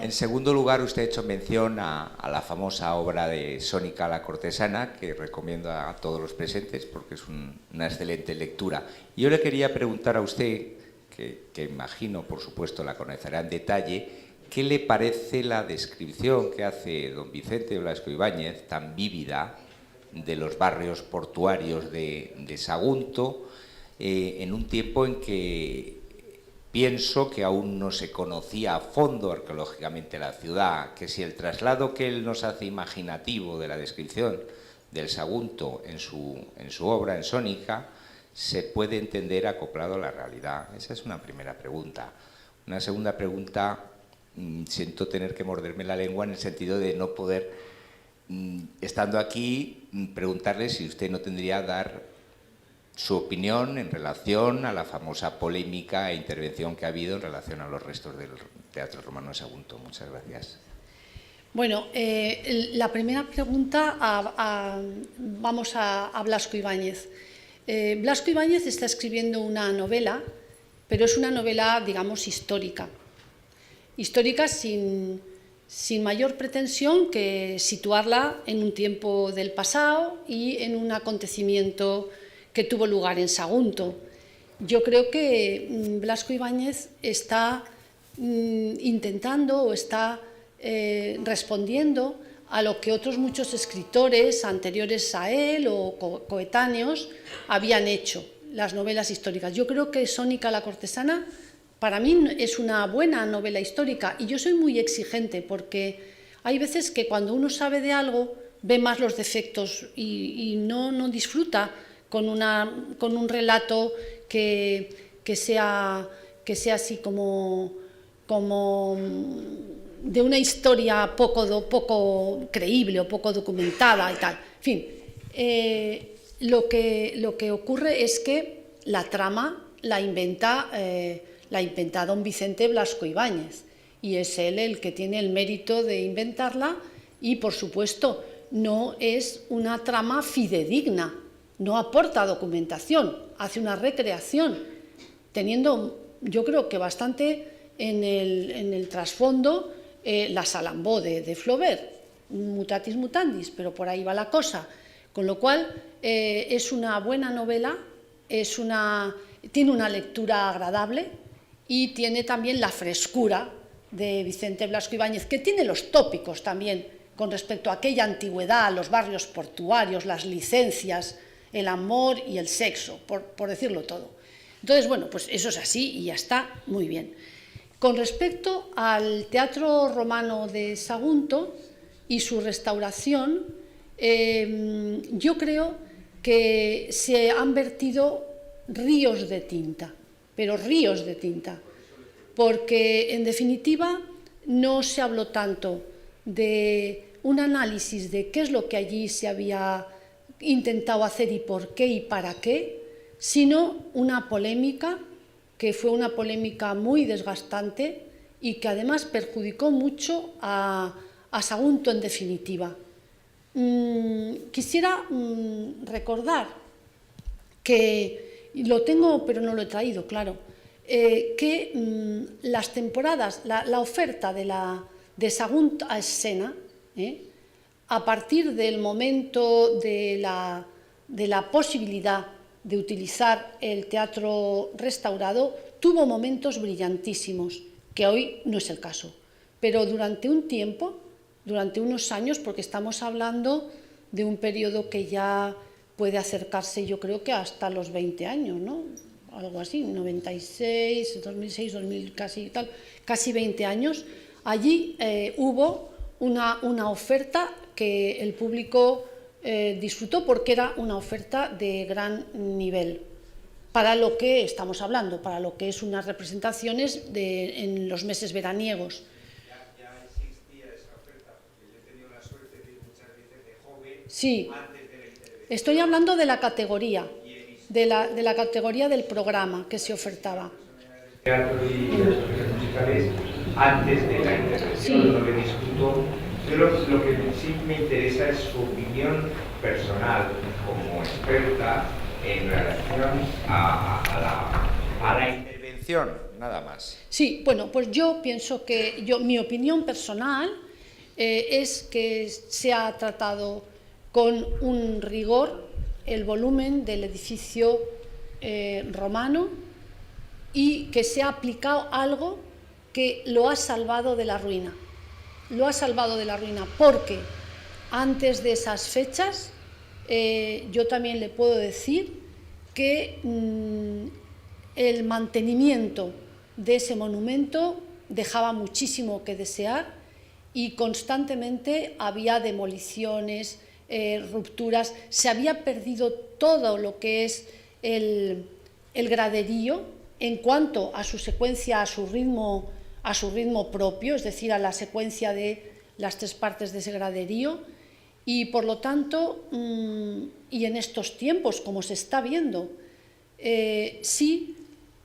En segundo lugar, usted ha hecho mención a la famosa obra de Sónica la cortesana, que recomiendo a todos los presentes porque es una excelente lectura. Y yo le quería preguntar a usted, que imagino, por supuesto, la conocerá en detalle, ¿qué le parece la descripción que hace don Vicente Blasco Ibáñez, tan vívida, de los barrios portuarios de Sagunto, en un tiempo en que pienso que aún no se conocía a fondo arqueológicamente la ciudad, que si el traslado que él nos hace imaginativo de la descripción del Sagunto en su obra, en Sónica, se puede entender acoplado a la realidad? Esa es una primera pregunta. Una segunda pregunta, siento tener que morderme la lengua en el sentido de no poder, estando aquí, preguntarle si usted no tendría que dar su opinión en relación a la famosa polémica e intervención que ha habido en relación a los restos del Teatro Romano de Sagunto. Muchas gracias. Bueno, la primera pregunta vamos a Blasco Ibáñez. Blasco Ibáñez está escribiendo una novela, pero es una novela, digamos, histórica. Histórica sin mayor pretensión que situarla en un tiempo del pasado y en un acontecimiento que tuvo lugar en Sagunto. Yo creo que Blasco Ibáñez está intentando o está respondiendo a lo que otros muchos escritores anteriores a él o coetáneos habían hecho, las novelas históricas. Yo creo que Sónica la cortesana para mí es una buena novela histórica y yo soy muy exigente porque hay veces que cuando uno sabe de algo ve más los defectos y no disfruta con un relato que sea así como de una historia poco creíble o poco documentada y tal. En fin, lo que ocurre es que la trama la inventa don Vicente Blasco Ibáñez y es él el que tiene el mérito de inventarla y, por supuesto, no es una trama fidedigna, no aporta documentación, hace una recreación, teniendo, yo creo que bastante en el trasfondo la Salambó de Flaubert, mutatis mutandis, pero por ahí va la cosa. Con lo cual, es una buena novela, tiene una lectura agradable y tiene también la frescura de Vicente Blasco Ibáñez, que tiene los tópicos también con respecto a aquella antigüedad, los barrios portuarios, las licencias, el amor y el sexo, por decirlo todo. Entonces, bueno, pues eso es así y ya está, muy bien. Con respecto al teatro romano de Sagunto y su restauración, yo creo que se han vertido ríos de tinta, pero ríos de tinta, porque en definitiva no se habló tanto de un análisis de qué es lo que allí se había intentado hacer y por qué y para qué, sino una polémica que fue una polémica muy desgastante y que además perjudicó mucho a Sagunto en definitiva. Quisiera recordar que, lo tengo pero no lo he traído, claro, que las temporadas, la oferta de Sagunto a escena, a partir del momento de la posibilidad de utilizar el teatro restaurado, tuvo momentos brillantísimos, que hoy no es el caso. Pero durante un tiempo, durante unos años, porque estamos hablando de un periodo que ya puede acercarse, yo creo que hasta los 20 años, ¿no? Algo así, 96, 2006, 2000, casi 20 años. Allí hubo una oferta que el público disfrutó porque era una oferta de gran nivel para lo que estamos hablando, para lo que es unas representaciones en los meses veraniegos. Ya existía esa oferta, porque yo he tenido la suerte de ir muchas veces de joven, sí, antes de la intervención. estoy hablando de la categoría, de la categoría del programa que se ofertaba. Teatro y las obras musicales antes de la intervención, Sí. Lo que discuto. Yo lo que sí me interesa es su opinión personal como experta en relación a la intervención, nada más. Sí, bueno, pues yo pienso que mi opinión personal es que se ha tratado con un rigor el volumen del edificio romano y que se ha aplicado algo que lo ha salvado de la ruina. Lo ha salvado de la ruina porque antes de esas fechas yo también le puedo decir que el mantenimiento de ese monumento dejaba muchísimo que desear y constantemente había demoliciones, rupturas, se había perdido todo lo que es el graderío en cuanto a su secuencia, a su ritmo propio, es decir, a la secuencia de las tres partes de ese graderío, y por lo tanto, y en estos tiempos, como se está viendo, sí,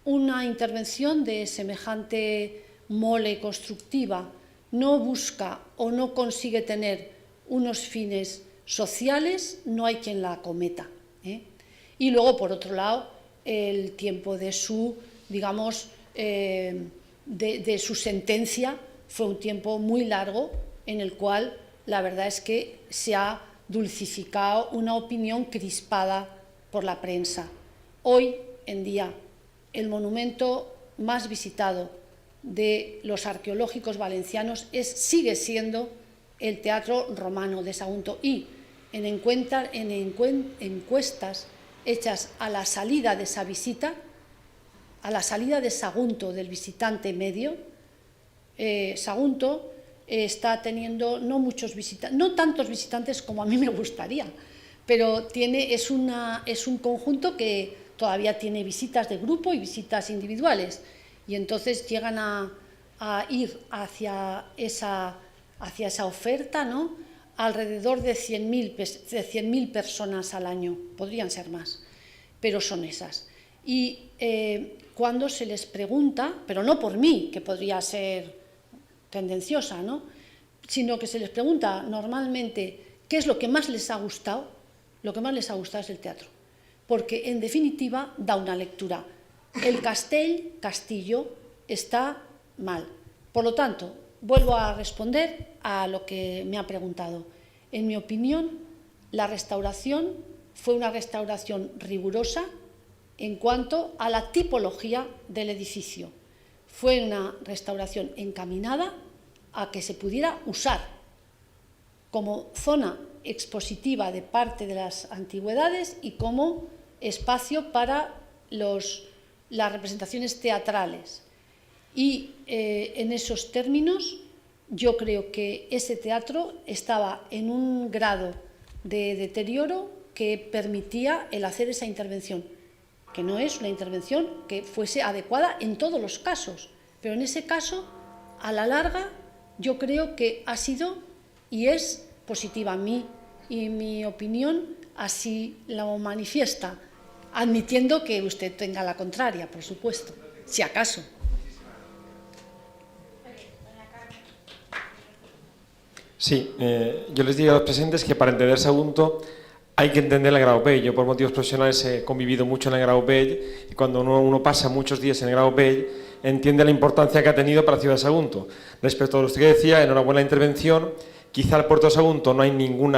una intervención de semejante mole constructiva no busca o no consigue tener unos fines sociales, no hay quien la acometa, ¿eh? Y luego, por otro lado, el tiempo de su, digamos, de su sentencia fue un tiempo muy largo en el cual la verdad es que se ha dulcificado una opinión crispada por la prensa. Hoy en día, el monumento más visitado de los arqueológicos valencianos sigue siendo el Teatro Romano de Sagunto, y en encuestas hechas a la salida de esa visita, a la salida de Sagunto del visitante medio, Sagunto está teniendo no tantos visitantes como a mí me gustaría, pero es un conjunto que todavía tiene visitas de grupo y visitas individuales, y entonces llegan a ir hacia esa oferta, ¿no?, alrededor de 100.000 personas al año, podrían ser más, pero son esas. Y cuando se les pregunta, pero no por mí, que podría ser tendenciosa, ¿no?, sino que se les pregunta normalmente qué es lo que más les ha gustado, lo que más les ha gustado es el teatro, porque en definitiva da una lectura. El castillo está mal. Por lo tanto, vuelvo a responder a lo que me ha preguntado. En mi opinión, la restauración fue una restauración rigurosa en cuanto a la tipología del edificio. Fue una restauración encaminada a que se pudiera usar como zona expositiva de parte de las antigüedades y como espacio para las representaciones teatrales. Y en esos términos, yo creo que ese teatro estaba en un grado de deterioro que permitía el hacer esa intervención, que no es una intervención que fuese adecuada en todos los casos, pero en ese caso, a la larga, yo creo que ha sido y es positiva. A mí y mi opinión así lo manifiesta, admitiendo que usted tenga la contraria, por supuesto, si acaso. Sí, yo les digo a los presentes que para entender Sagunto hay que entender el Graupell. Yo por motivos profesionales he convivido mucho en el Graupell y cuando uno pasa muchos días en el Graupell entiende la importancia que ha tenido para la ciudad de Sagunto. Respecto a lo que usted decía, enhorabuena la intervención, quizá el puerto de Sagunto no hay ningún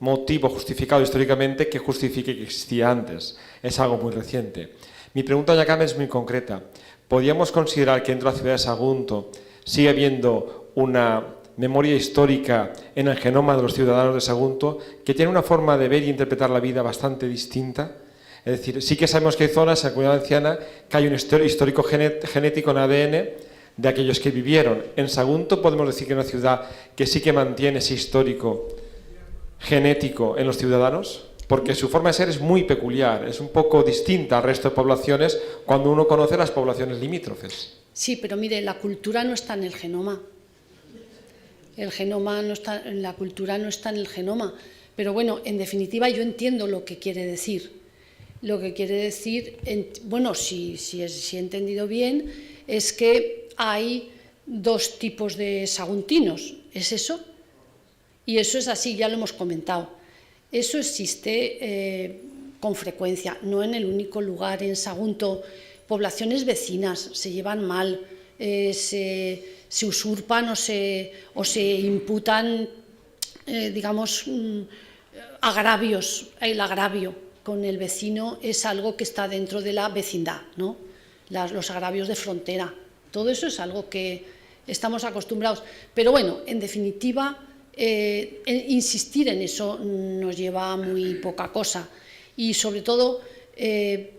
motivo justificado históricamente que justifique que existía antes. Es algo muy reciente. Mi pregunta, doña Carmen, es muy concreta. ¿Podríamos considerar que dentro de la ciudad de Sagunto sigue habiendo una memoria histórica en el genoma de los ciudadanos de Sagunto que tiene una forma de ver y interpretar la vida bastante distinta? Es decir, sí que sabemos que hay zonas en la comunidad valenciana que hay un histórico genético en ADN de aquellos que vivieron. En Sagunto podemos decir que es una ciudad que sí que mantiene ese histórico genético en los ciudadanos, porque su forma de ser es muy peculiar, es un poco distinta al resto de poblaciones cuando uno conoce las poblaciones limítrofes. Sí, pero mire, la cultura no está en el genoma. El genoma no está, la cultura no está en el genoma. Pero bueno, en definitiva yo entiendo lo que quiere decir. Lo que quiere decir, bueno, si he entendido bien, es que hay dos tipos de saguntinos. ¿Es eso? Y eso es así, ya lo hemos comentado. Eso existe con frecuencia, no en el único lugar. En Sagunto, poblaciones vecinas se llevan mal, se usurpan o se imputan, digamos, agravios. El agravio con el vecino es algo que está dentro de la vecindad, ¿no? Los agravios de frontera. Todo eso es algo que estamos acostumbrados. Pero bueno, en definitiva, insistir en eso nos lleva a muy poca cosa. Y sobre todo,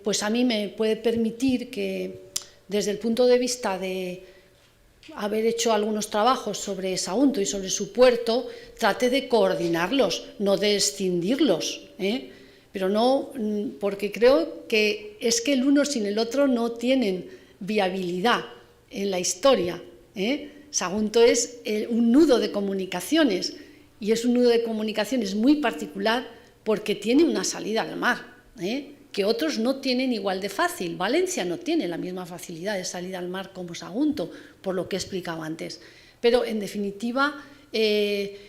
pues a mí me puede permitir que, desde el punto de vista de haber hecho algunos trabajos sobre Sagunto y sobre su puerto, trate de coordinarlos, no de escindirlos, pero no, porque creo que es que el uno sin el otro no tienen viabilidad en la historia. Sagunto es un nudo de comunicaciones, y es un nudo de comunicaciones muy particular porque tiene una salida al mar, que otros no tienen igual de fácil. Valencia no tiene la misma facilidad de salida al mar como Sagunto, por lo que he explicado antes. Pero, en definitiva, eso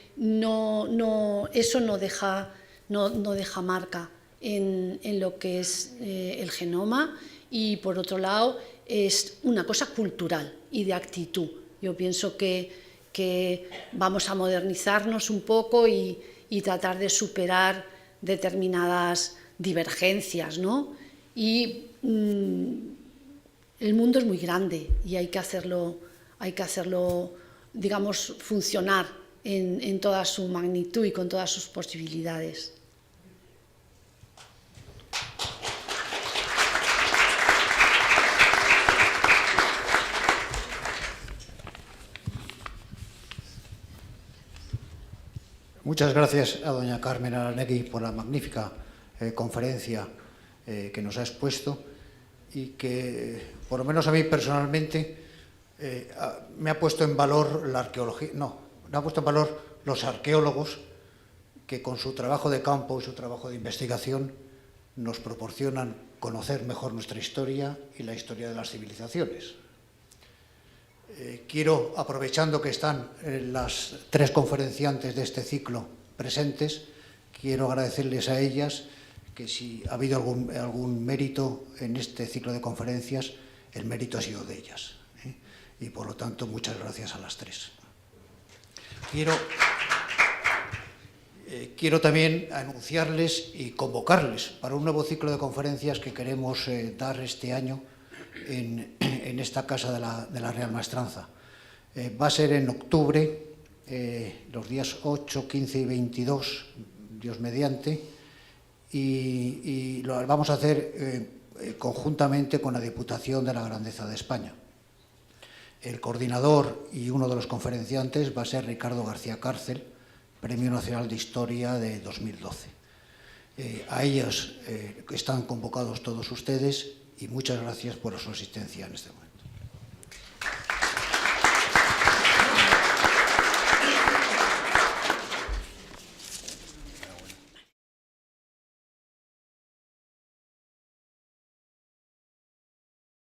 no deja marca en lo que es el genoma, y, por otro lado, es una cosa cultural y de actitud. Yo pienso que vamos a modernizarnos un poco y tratar de superar determinadas divergencias, ¿no? Y el mundo es muy grande y hay que hacerlo, digamos, funcionar en toda su magnitud y con todas sus posibilidades. Muchas gracias a doña Carmen Aranegui por la magnífica conferencia que nos ha expuesto y que, por lo menos a mí personalmente, me ha puesto en valor la arqueología, me ha puesto en valor los arqueólogos que con su trabajo de campo y su trabajo de investigación nos proporcionan conocer mejor nuestra historia y la historia de las civilizaciones. Quiero, aprovechando que están las tres conferenciantes de este ciclo presentes, quiero agradecerles a ellas que si ha habido algún mérito en este ciclo de conferencias, el mérito ha sido de ellas. Y por lo tanto, muchas gracias a las tres. Quiero también anunciarles y convocarles para un nuevo ciclo de conferencias que queremos dar este año en esta casa de la Real Maestranza. Va a ser en octubre, los días 8, 15 y 22, Dios mediante, y lo vamos a hacer conjuntamente con la Diputación de la Grandeza de España. El coordinador y uno de los conferenciantes va a ser Ricardo García Cárcel, Premio Nacional de Historia de 2012. A ellos están convocados todos ustedes y muchas gracias por su asistencia en este momento.